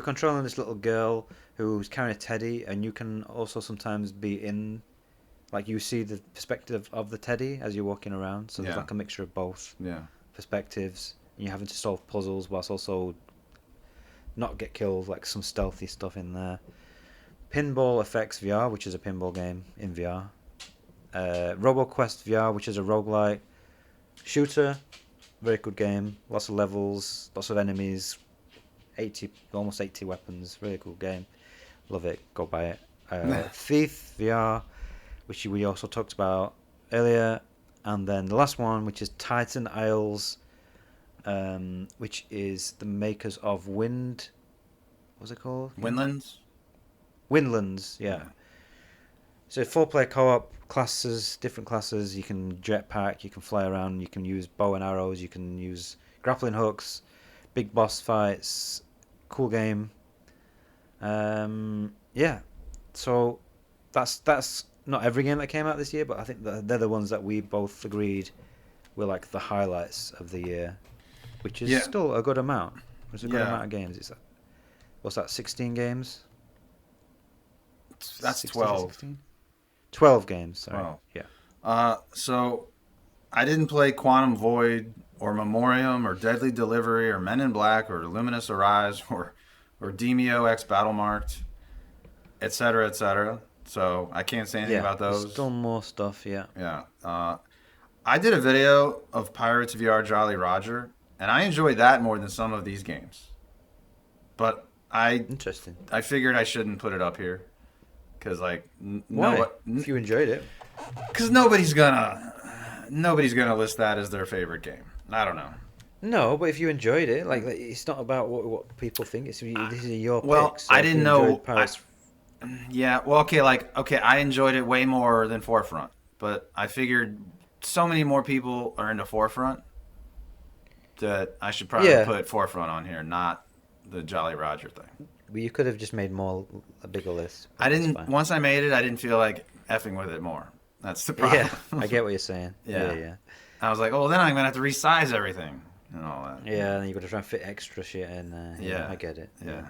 controlling this little girl who's carrying a teddy, and you can also sometimes be in, like, you see the perspective of the teddy as you're walking around. So there's like a mixture of both perspectives, and you're having to solve puzzles whilst also not get killed, like some stealthy stuff in there. Pinball Effects VR, which is a pinball game in VR. Roboquest VR, which is a roguelike shooter. Very good game. Lots of levels, lots of enemies, almost 80 weapons. Really cool game. Love it. Go buy it. Thief VR, which we also talked about earlier. And then the last one, which is Titan Isles, which is the makers of what's it called? Windlands, yeah. So 4-player co-op, different classes. You can jetpack, you can fly around, you can use bow and arrows, you can use grappling hooks, big boss fights. Cool game. Yeah. So that's not every game that came out this year, but I think they're the ones that we both agreed were like the highlights of the year, which is still a good amount. It's a good amount of games. It's what's that? 16 games. That's 16, 12. 16? 12 games. Sorry. 12. Yeah. So I didn't play Quantum Void or Memoriam or Deadly Delivery or Men in Black or Luminous Arise or Demio X Battlemarked, etc., etc. So I can't say anything about those. There's still more stuff, yeah. Yeah. I did a video of Pirates VR Jolly Roger, and I enjoyed that more than some of these games. But Interesting. I figured I shouldn't put it up here. Because, like, why? If you enjoyed it. Because nobody's gonna list that as their favorite game. I don't know. No, but if you enjoyed it, like it's not about what people think. This is your well, picks. So I didn't know. Pirates... I enjoyed it way more than Forefront, but I figured so many more people are into Forefront that I should probably put Forefront on here, not the Jolly Roger thing. Well, you could have just made a bigger list. I didn't. Once I made it, I didn't feel like effing with it more. That's the problem. Yeah, I get what you're saying. Yeah. I was like, oh, then I'm gonna have to resize everything and all that. Yeah, and you got to try and fit extra shit in there. Yeah, I get it. Yeah.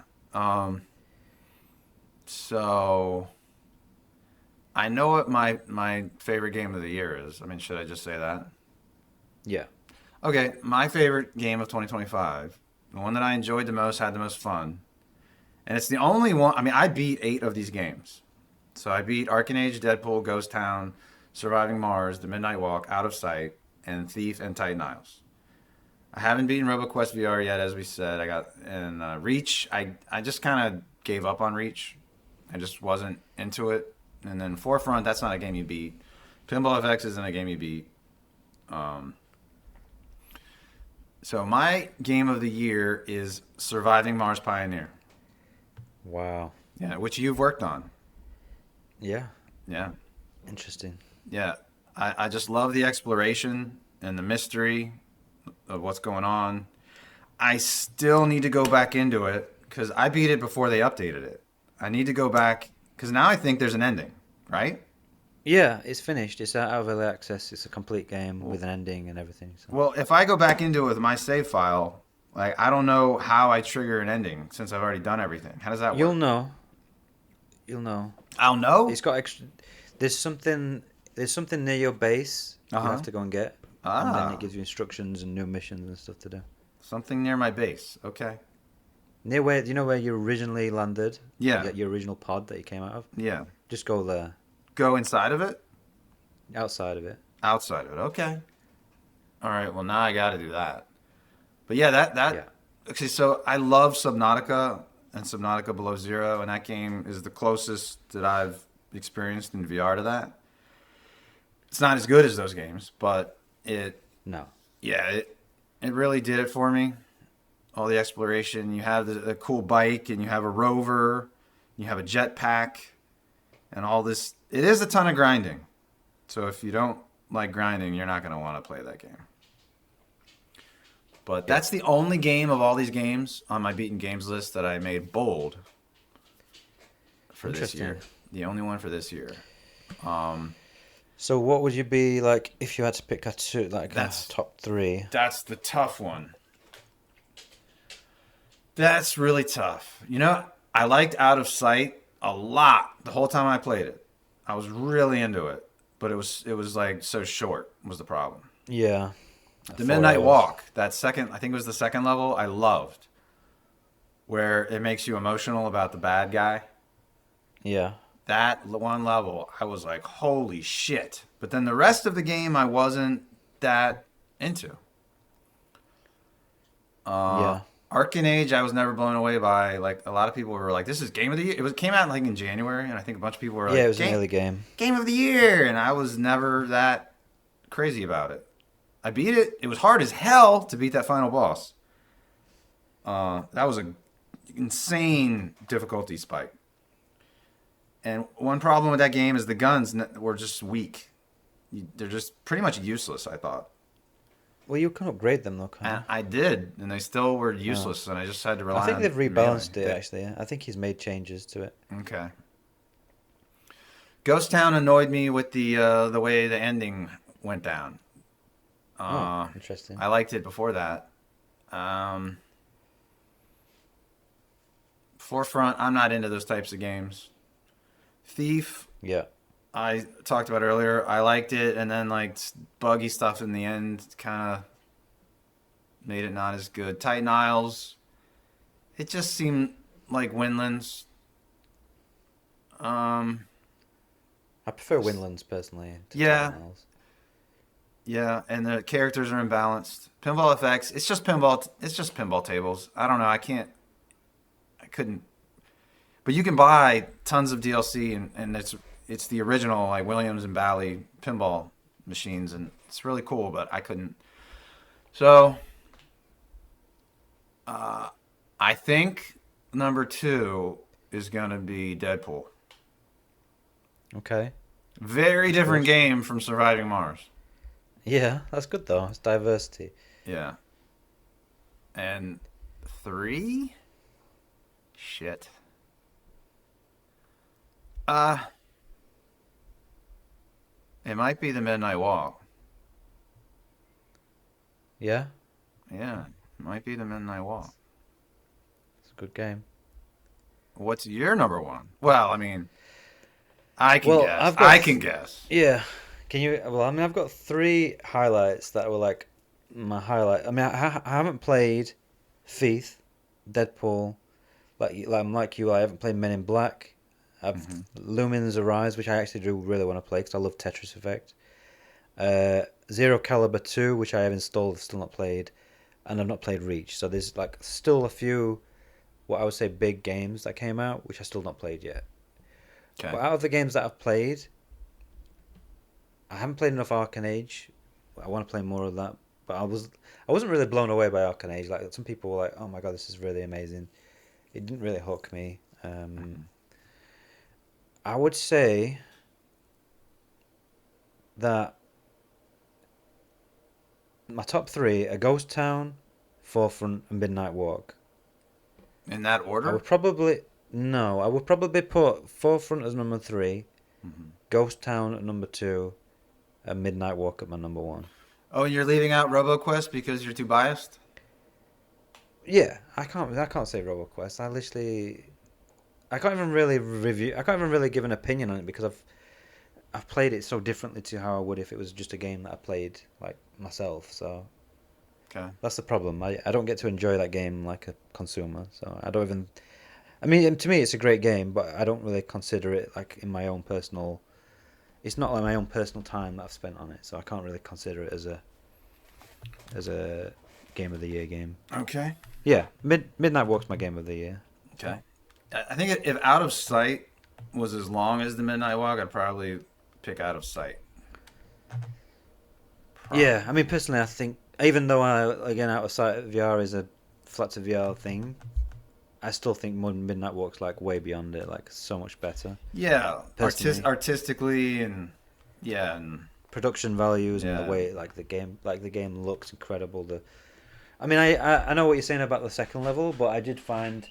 So I know what my favorite game of the year is. I mean, should I just say that? Yeah. Okay, my favorite game of 2025, the one that I enjoyed the most, had the most fun, and it's the only one. I mean, I beat 8 of these games. So I beat Arcane Age, Deadpool, Ghost Town, Surviving Mars, The Midnight Walk, Out of Sight, and Thief and Titan Isles. I haven't beaten Roboquest VR yet, as we said. I got in Reach. I just kind of gave up on Reach. I just wasn't into it. And then Forefront, that's not a game you beat. Pinball FX isn't a game you beat. So my game of the year is Surviving Mars Pioneer. Wow. Yeah, which you've worked on. Yeah. Yeah. Interesting. Yeah. I just love the exploration and the mystery of what's going on. I still need to go back into it because I beat it before they updated it. I need to go back because now I think there's an ending, right? Yeah, it's finished. It's out of early access. It's a complete game with an ending and everything. So. Well, if I go back into it with my save file, like I don't know how I trigger an ending since I've already done everything. How does that work? You'll know. I'll know? It's got extra. There's something near your base you have to go and get. And then it gives you instructions and new missions and stuff to do. Something near my base. Okay. Near where, do you know where you originally landed? Yeah. Your original pod that you came out of? Yeah. Just go there. Go inside of it? Outside of it. Outside of it. Okay. All right. Well, now I got to do that. But yeah, that. Yeah. Okay, so I love Subnautica and Subnautica Below Zero, and that game is the closest that I've experienced in VR to that. It's not as good as those games, but it. No. Yeah, it really did it for me. all the exploration. You have the cool bike, and you have a rover, you have a jetpack, and all this. It is a ton of grinding. So if you don't like grinding, you're not going to want to play that game. But that's the only game of all these games on my beaten games list that I made bold for this year. The only one for this year. So what would you be like if you had to pick a top 3? That's the tough one. That's really tough. You know, I liked Out of Sight a lot the whole time I played it. I was really into it, but it was like so short was the problem. Yeah. The Midnight Walk, that second, I think it was the second level, I loved. Where it makes you emotional about the bad guy. Yeah. That one level, I was like, holy shit. But then the rest of the game, I wasn't that into. Yeah. Arcane Age, I was never blown away by. Like, a lot of people were like, this is Game of the Year. It came out like in January, and I think a bunch of people were like, yeah, it was an early game. Game of the Year. And I was never that crazy about it. I beat it. It was hard as hell to beat that final boss. That was an insane difficulty spike. And one problem with that game is the guns were just weak. They're just pretty much useless, I thought. Well, you can upgrade them, though, can't you? And I did, and they still were useless, and I just had to rely on... I think they've rebalanced it, actually. I think he's made changes to it. Okay. Ghost Town annoyed me with the way the ending went down. Interesting. I liked it before that. Forefront, I'm not into those types of games. Thief, yeah, I talked about earlier. I liked it, and then like buggy stuff in the end kind of made it not as good. Titan Isles, it just seemed like Windlands. I prefer Windlands personally. Yeah. Titan Isles. Yeah, and the characters are imbalanced. Pinball FX, it's just pinball. It's just pinball tables. I don't know. I couldn't. But you can buy tons of DLC, and it's the original like Williams and Bally pinball machines, and it's really cool. But I couldn't. So, I think number 2 is gonna be Deadpool. Okay. Very different game from Surviving Mars. Yeah, that's good though. It's diversity. Yeah. And 3? Shit. It might be the Midnight Walk. Yeah? Yeah, it might be the Midnight Walk. It's a good game. What's your number 1? Well, I mean, I can Well, guess. I can guess. Yeah. Can you? Well, I mean, I've got 3 highlights that were like my highlight. I mean, I haven't played Thief, Deadpool, like you. I haven't played Men in Black. I've Lumines Arise, which I actually do really want to play because I love Tetris Effect. Zero Caliber 2, which I have installed, still not played, and I've not played Reach. So there's like still a few, what I would say, big games that came out, which I still not played yet. Okay. But out of the games that I've played, I haven't played enough Arcane Age. I want to play more of that, but I wasn't really blown away by Arcane Age. Like some people were like, "Oh my god, this is really amazing." It didn't really hook me. I would say that my top 3 are Ghost Town, Forefront, and Midnight Walk. In that order? I would probably put Forefront as number 3, Ghost Town at number 2, and Midnight Walk at my number 1. Oh, you're leaving out Roboquest because you're too biased? Yeah, I can't say Roboquest. I can't even really review. I can't even really give an opinion on it because I've played it so differently to how I would if it was just a game that I played like myself. So Okay. that's the problem. I don't get to enjoy that game like a consumer. So I don't even. I mean, to me, it's a great game, but I don't really consider it like in my own personal. It's not like my own personal time that I've spent on it, so I can't really consider it as a game of the year game. Okay. Yeah, Midnight Walk's my game of the year. Okay. I think if Out of Sight was as long as the Midnight Walk, I'd probably pick Out of Sight. Yeah, I mean, personally, I think, even though Out of Sight VR is a flat to VR thing, I still think Modern Midnight Walk's like way beyond it, like so much better. Yeah, Personally. artistically and yeah, and Production values and the yeah. way like the game looks incredible. I mean, I know what you're saying about the second level, but I did find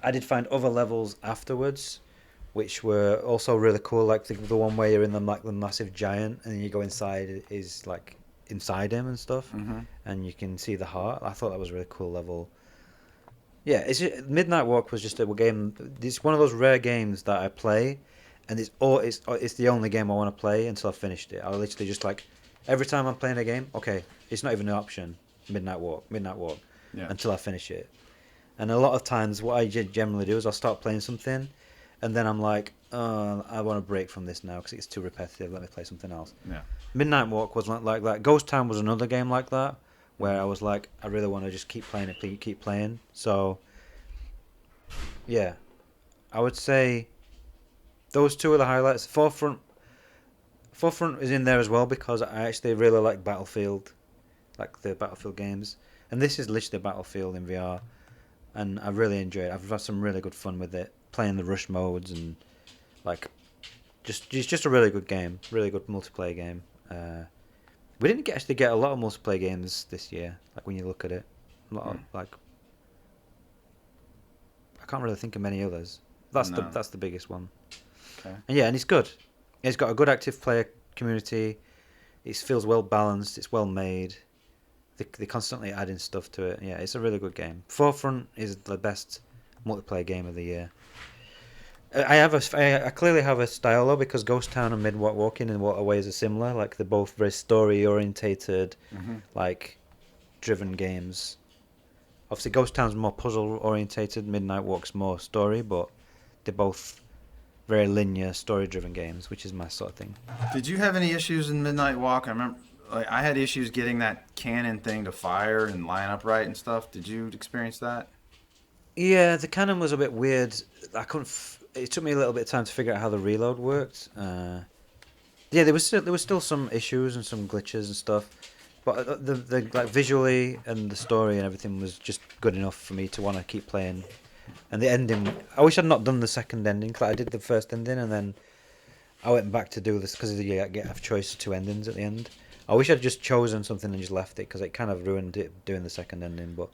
other levels afterwards, which were also really cool. Like the one where you're in the massive giant, and you go inside is like inside him and stuff, and you can see the heart. I thought that was a really cool level. Yeah, Midnight Walk was just a game. It's one of those rare games that I play, and it's the only game I want to play until I've finished it. I literally just like every time I'm playing a game, okay, it's not even an option. Midnight Walk, Yeah. until I finish it. And a lot of times, what I generally do is I'll start playing something, and then I'm like, oh, I want to break from this now because it's too repetitive. Let me play something else. Yeah. Midnight Walk was like that. Ghost Town was another game like that, where I was like, I really want to just keep playing it, keep playing. So, yeah, I would say those two are the highlights. Forefront is in there as well because I actually really like Battlefield, like the Battlefield games, and this is literally Battlefield in VR, and I really enjoy it. I've had some really good fun with it, playing the rush modes and like, it's just a really good game, really good multiplayer game. We didn't actually get a lot of multiplayer games this year. Like when you look at it, a lot of, like I can't really think of many others. That's the biggest one. Okay. And yeah, and it's good. It's got a good active player community. It feels well balanced. It's well made. They're constantly adding stuff to it. Yeah, it's a really good game. Forefront is the best multiplayer game of the year. I clearly have a style though because Ghost Town and Midnight Walking in what ways are similar. Like they're both very story orientated, like driven games. Obviously, Ghost Town's more puzzle orientated. Midnight Walk's more story, but they're both very linear story driven games, which is my sort of thing. Did you have any issues in Midnight Walk? I remember, like, I had issues getting that cannon thing to fire and line up right and stuff. Did you experience that? Yeah, the cannon was a bit weird. It took me a little bit of time to figure out how the reload worked. Yeah, there was still some issues and some glitches and stuff, but the like visually and the story and everything was just good enough for me to want to keep playing. And the ending, I wish I'd not done the second ending because I did the first ending and then I went back to do this because you have choice of two endings at the end. I wish I'd just chosen something and just left it because it kind of ruined it doing the second ending. But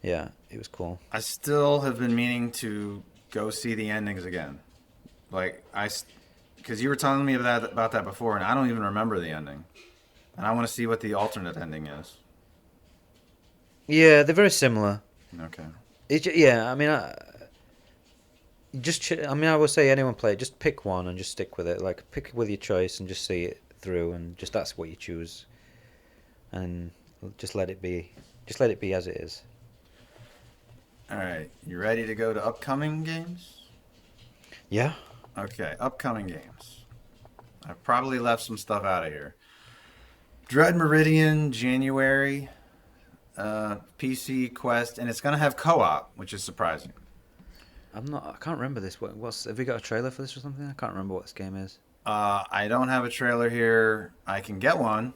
yeah, it was cool. I still have been meaning to go see the endings again. Like, because you were telling me about that before, and I don't even remember the ending. And I want to see what the alternate ending is. Yeah, they're very similar. Okay. Yeah, I mean, I would say anyone play it. Just pick one and just stick with it. Like, pick with your choice and just see it through, and just that's what you choose, and just let it be. Just let it be as it is. All right. You ready to go to upcoming games? Yeah. Okay, upcoming games. I probably left some stuff out of here. Dread Meridian, January. PC Quest, and it's gonna have co-op, which is surprising. I can't remember this. Have we got a trailer for this or something? I can't remember what this game is. I don't have a trailer here. I can get one.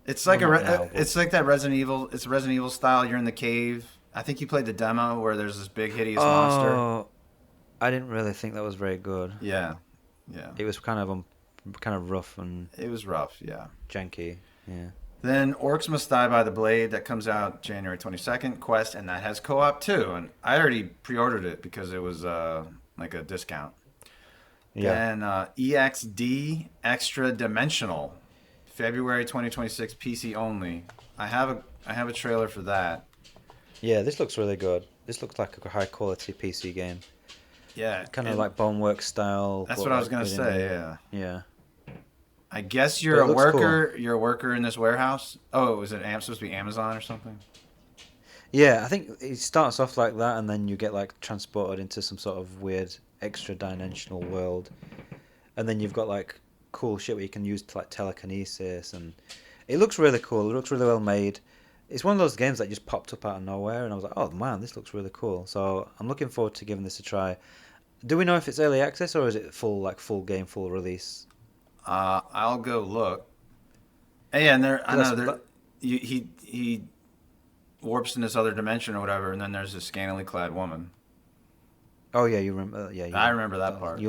It's like it's like that Resident Evil. It's Resident Evil style. You're in the cave. I think you played the demo where there's this big hideous monster. I didn't really think that was very good. Yeah. It was kind of rough and. It was rough. Yeah. Janky. Yeah. Then Orcs Must Die by the Blade that comes out January 22nd. Quest, and that has co-op too. And I already pre-ordered it because it was like a discount. Yeah. Then EXD Extra Dimensional, February 2026, PC only. I have a trailer for that. Yeah, this looks really good. This looks like a high quality PC game. Yeah. Kind of like Boneworks style. That's what I was gonna say. Yeah. Yeah. I guess you're a worker. Cool. You're a worker in this warehouse. Oh, was it supposed to be Amazon or something? Yeah, I think it starts off like that, and then you get like transported into some sort of weird extra dimensional world, and then you've got like cool shit where you can use like telekinesis, and it looks really cool. It looks really well made. It's one of those games that just popped up out of nowhere, and I was like, oh man, this looks really cool. So I'm looking forward to giving this a try. Do we know if it's early access or is it full game, full release? I'll go look. Yeah, and there I know there. He warps in this other dimension or whatever, and then there's this scantily clad woman. Oh yeah, you remember? Yeah, I remember that part.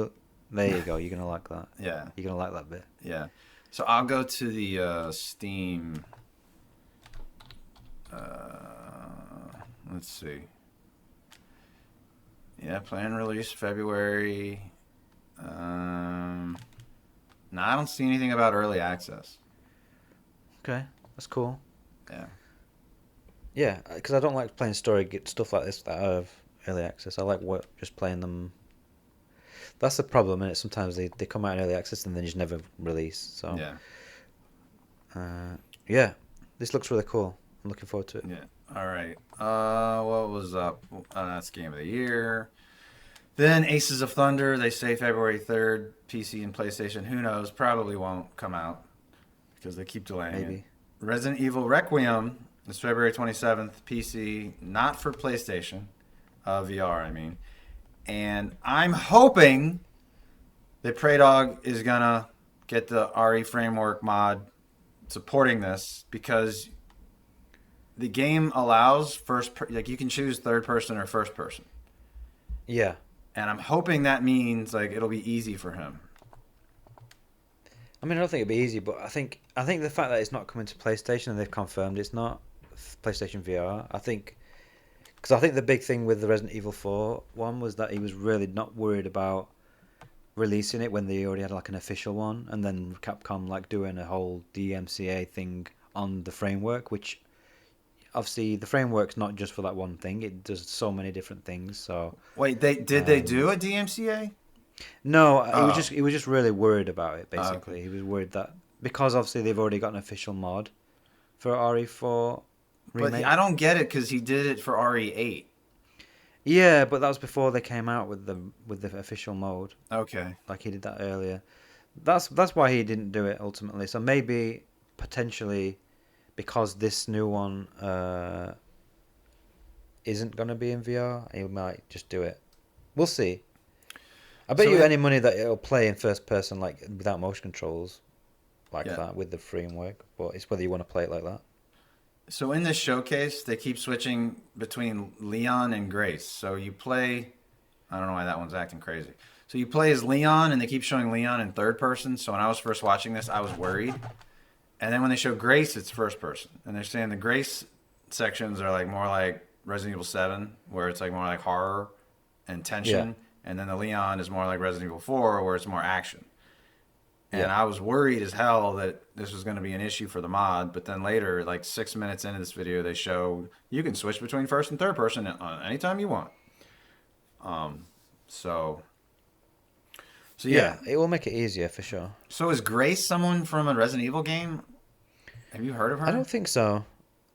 There you go. You're gonna like that. Yeah, You're gonna like that bit. yeah. So I'll go to the Steam. Let's see. Yeah, planned release February. No, I don't see anything about early access. Okay, that's cool. Yeah. Yeah, because I don't like playing stuff like this that have early access. I like just playing them. That's the problem, and sometimes they come out in early access and then just never release. So Yeah. Yeah, this looks really cool. I'm looking forward to it. Yeah. All right. What was up? That's Game of the Year. Then Aces of Thunder. They say February 3rd, PC and PlayStation. Who knows? Probably won't come out because they keep delaying it. Maybe. Resident Evil Requiem is February 27th, PC, not for PlayStation, VR, I mean. And I'm hoping that Praydog is going to get the RE Framework mod supporting this because the game allows like you can choose third person or first person. Yeah. And I'm hoping that means like it'll be easy for him. I mean, I don't think it'd be easy, but I think the fact that it's not coming to PlayStation and they've confirmed it's not PlayStation VR. I think the big thing with the Resident Evil 4 one was that he was really not worried about releasing it when they already had like an official one, and then Capcom like doing a whole DMCA thing on the framework, which obviously the framework's not just for that one thing; it does so many different things. So wait, they do a DMCA? No, he was just really worried about it. Basically, okay. He was worried that because obviously they've already got an official mod for RE4 remake. But I don't get it because he did it for RE8. Yeah, but that was before they came out with the official mode. Okay. Like he did that earlier. That's why he didn't do it ultimately. So maybe potentially because this new one isn't going to be in VR, he might just do it. We'll see. I bet you any money that it'll play in first person, like without motion controls, like that with the framework. But it's whether you want to play it like that. So in this showcase, they keep switching between Leon and Grace. So you play, I don't know why that one's acting crazy. So you play as Leon, and they keep showing Leon in third person. So when I was first watching this, I was worried. And then when they show Grace, it's first person. And they're saying the Grace sections are like more like Resident Evil 7, where it's like more like horror and tension. Yeah. And then the Leon is more like Resident Evil 4, where it's more action. And I was worried as hell that this was going to be an issue for the mod. But then later, like 6 minutes into this video, they show you can switch between first and third person anytime you want. So yeah, it will make it easier for sure. So is Grace someone from a Resident Evil game? Have you heard of her? I don't think so.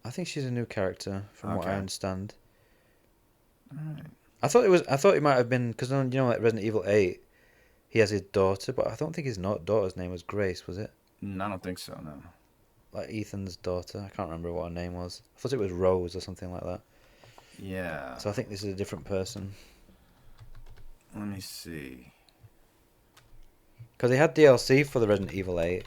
I think she's a new character, from what I understand. All right. I thought it might have been because you know, like Resident Evil 8, he has his daughter, but I don't think his daughter's name was Grace, was it? I don't think so. No. Like Ethan's daughter, I can't remember what her name was. I thought it was Rose or something like that. Yeah. So I think this is a different person. Let me see. Because they had DLC for the Resident Evil 8,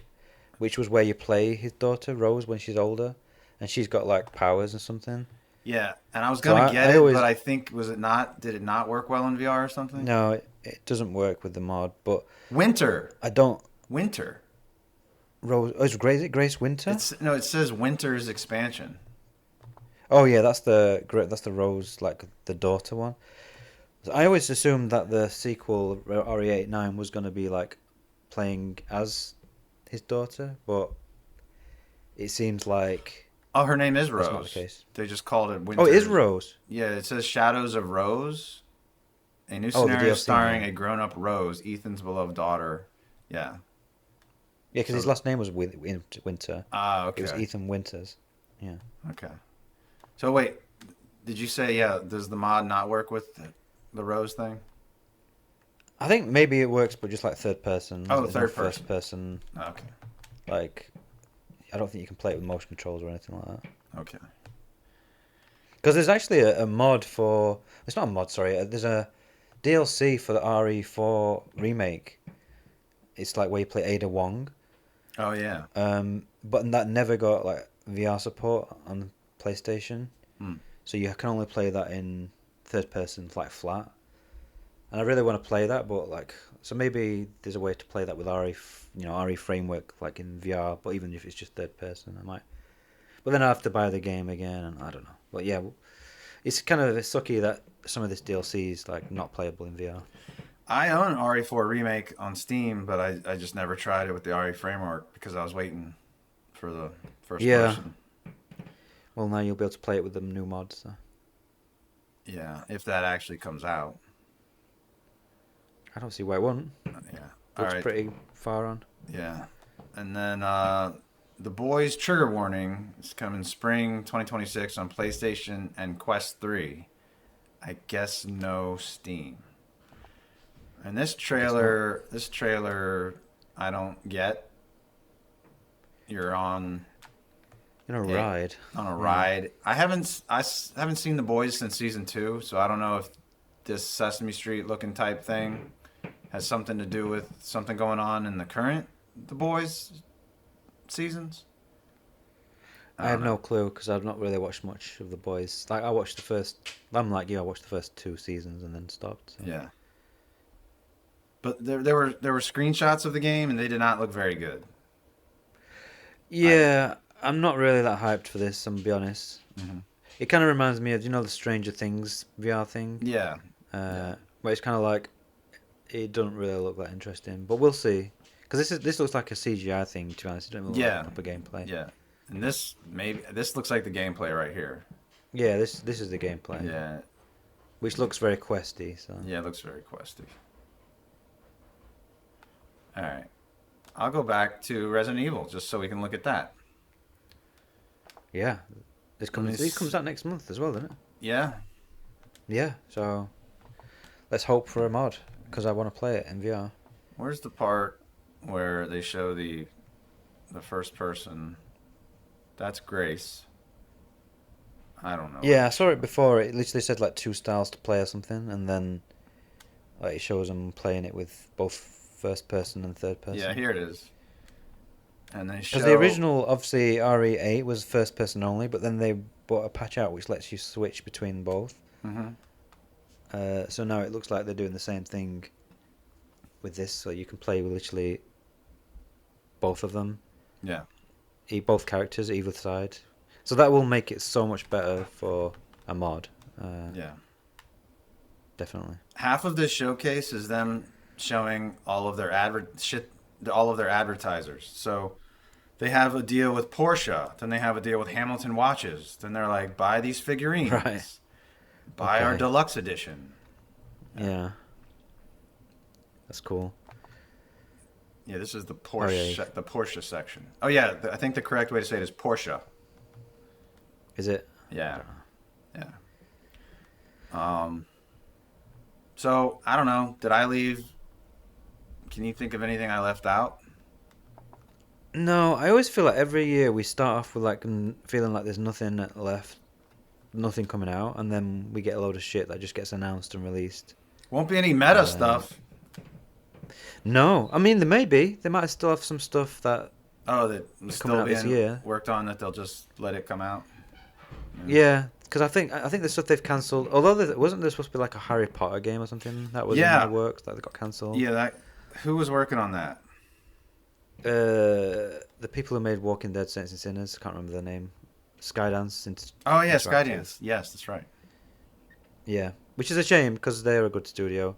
which was where you play his daughter Rose when she's older, and she's got like powers or something. Yeah, and I was gonna get it, but I think did it not work well in VR or something? No, it doesn't work with the mod. But Winter. Winter. Rose. Oh, is Grace Winter? It says Winter's expansion. Oh yeah, that's the Rose, like the daughter one. I always assumed that the sequel RE89 was gonna be like playing as his daughter, but it seems like. Oh, her name is Rose. That's not the case. They just called it Winter. Oh, it is Rose. Yeah, it says Shadows of Rose. A new scenario starring a grown-up Rose, Ethan's beloved daughter. Yeah. Yeah, because his last name was Winter. Ah, okay. It was Ethan Winters. Yeah. Okay. So wait, did you say does the mod not work with the Rose thing? I think maybe it works, but just like third person. Oh, third person. First person. Okay. Like, I don't think you can play it with motion controls or anything like that. Okay. Because there's actually a mod for... It's not a mod, sorry. There's a DLC for the RE4 remake. It's like where you play Ada Wong. Oh, yeah. But that never got like VR support on PlayStation. So you can only play that in third person, like flat. And I really want to play that, but like, so maybe there's a way to play that with RE framework, like in VR. But even if it's just third person, I might. But then I have to buy the game again, and I don't know. But yeah, it's kind of sucky that some of this DLC is like not playable in VR. I own an RE4 remake on Steam, but I just never tried it with the RE framework because I was waiting for the first person. Well, now you'll be able to play it with the new mods. So. Yeah, if that actually comes out. I don't see why it won't. Yeah. Looks pretty far on. Yeah. And then The Boys Trigger Warning is coming spring 2026 on PlayStation and Quest 3. I guess no Steam. And this trailer I don't get. You're on a ride. On a ride. I haven't seen The Boys since season 2, so I don't know if this Sesame Street looking type thing has something to do with something going on in the current The Boys seasons. I have no clue because I've not really watched much of The Boys. Like I watched the first. I'm like you. I watched the first 2 seasons and then stopped. So. Yeah. But there were screenshots of the game and they did not look very good. Yeah, I'm not really that hyped for this. I'm gonna be honest. Mm-hmm. It kind of reminds me of the Stranger Things VR thing. Yeah. But it's kind of like it doesn't really look that interesting. But we'll see. Because this looks like a CGI thing. To be honest, it doesn't look like proper gameplay. Yeah. And this looks like the gameplay right here. Yeah, this is the gameplay. Yeah. Which looks very questy. So. Yeah, it looks very questy. All right. I'll go back to Resident Evil just so we can look at that. Yeah. This comes out next month as well, doesn't it? Yeah. Yeah, so let's hope for a mod because I want to play it in VR. Where's the part where they show the first person? That's Grace. I don't know. Yeah, I saw it before. It literally said like 2 styles to play or something, and then like it shows them playing it with both first person and third person. Yeah, here it is. And they show... Because the original, obviously, RE8 was first person only, but then they brought a patch out which lets you switch between both. Mm-hmm. So now it looks like they're doing the same thing with this, so you can play with literally both of them. Yeah. Both characters either side. So that will make it so much better for a mod. Yeah. Definitely. Half of this showcase is them showing all of their advertisers. So they have a deal with Porsche, then they have a deal with Hamilton watches, then they're like, buy these figurines. Right. Buy our deluxe edition. Yeah. That's cool. Yeah, this is the Porsche, the Porsche section. Oh yeah, I think the correct way to say it is Porsche. Is it? Yeah. Yeah. So I don't know. Did I leave? Can you think of anything I left out? No, I always feel like every year we start off with like feeling like there's nothing left, nothing coming out, and then we get a load of shit that just gets announced and released. Won't be any meta stuff. No, I mean there may be. They might still have some stuff that. Oh, that coming out this year. Worked on that they'll just let it come out. Yeah, because I think the stuff they've cancelled. Although wasn't there supposed to be like a Harry Potter game or something that was in the works that got cancelled? Yeah, who was working on that? The people who made Walking Dead: Saints and Sinners. I can't remember their name. Skydance. Oh yeah, Skydance. Yes, that's right. Yeah, which is a shame because they're a good studio.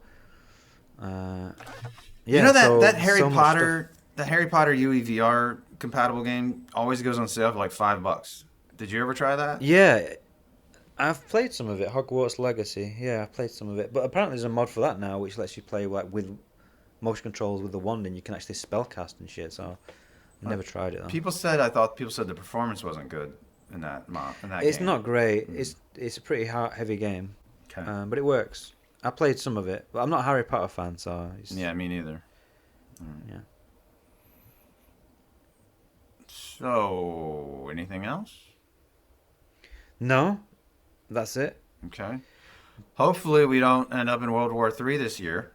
You know that Harry Potter UEVR compatible game always goes on sale for like $5. Did you ever try that? Yeah, I've played some of it. Hogwarts Legacy. Yeah, I've played some of it. But apparently there's a mod for that now, which lets you play like with motion controls with the wand, and you can actually spellcast and shit. So I never tried it though. People said the performance wasn't good in that It's game. not great. It's a pretty heavy game. Okay. But it works. I played some of it, but I'm not a Harry Potter fan, so yeah, me neither. Yeah. So, anything else? No, that's it. Okay. Hopefully, we don't end up in World War III this year.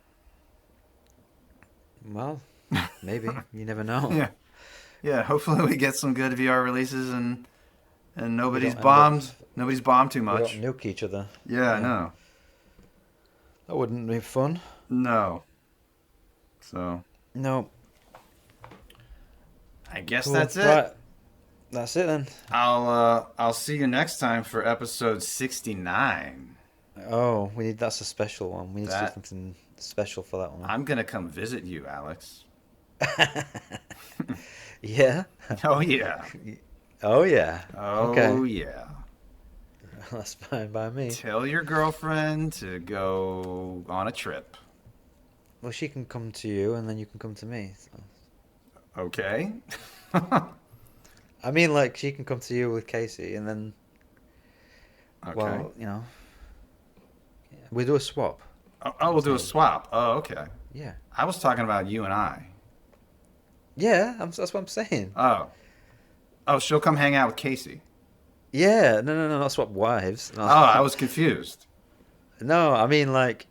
Well, maybe. You never know. Yeah. Hopefully, we get some good VR releases and nobody's bombed Nobody's bombed too We much. don't nuke each other. Yeah, I know. That wouldn't be fun. No. So No. I guess Cool. that's it. Right. That's it then. I'll see you next time for episode 69. Oh, that's a special one. We need to do That- something special for that one. I'm gonna come visit you, Alex. Yeah. Oh yeah. Oh yeah. Oh Okay. yeah. That's fine by me. Tell your girlfriend to go on a trip. Well, she can come to you, and then you can come to me. So. Okay. I mean, like she can come to you with Casey, and then Okay. well, you know, we do a swap. Oh, we'll do a swap. Oh, okay. Yeah. I was talking about you and I. Yeah. That's what I'm saying. Oh. Oh, she'll come hang out with Casey. Yeah. No. Not swap wives. No. Oh, I was confused. No, I mean like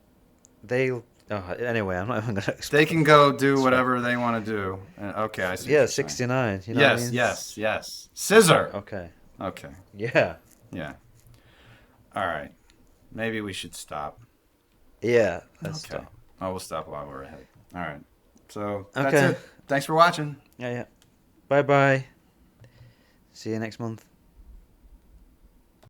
they'll. Oh, anyway, I'm not even gonna. They can go do whatever they want to do. Okay, I see. what Yeah, you're saying. 69. You know Yes, what I mean? yes. Scissor. Okay. Okay. Yeah. Yeah. All right. Maybe we should stop. Yeah. That's Okay. Oh, we'll stop while we're ahead. All right. So Okay. that's it. Thanks for watching. Yeah. Bye bye. See you next month.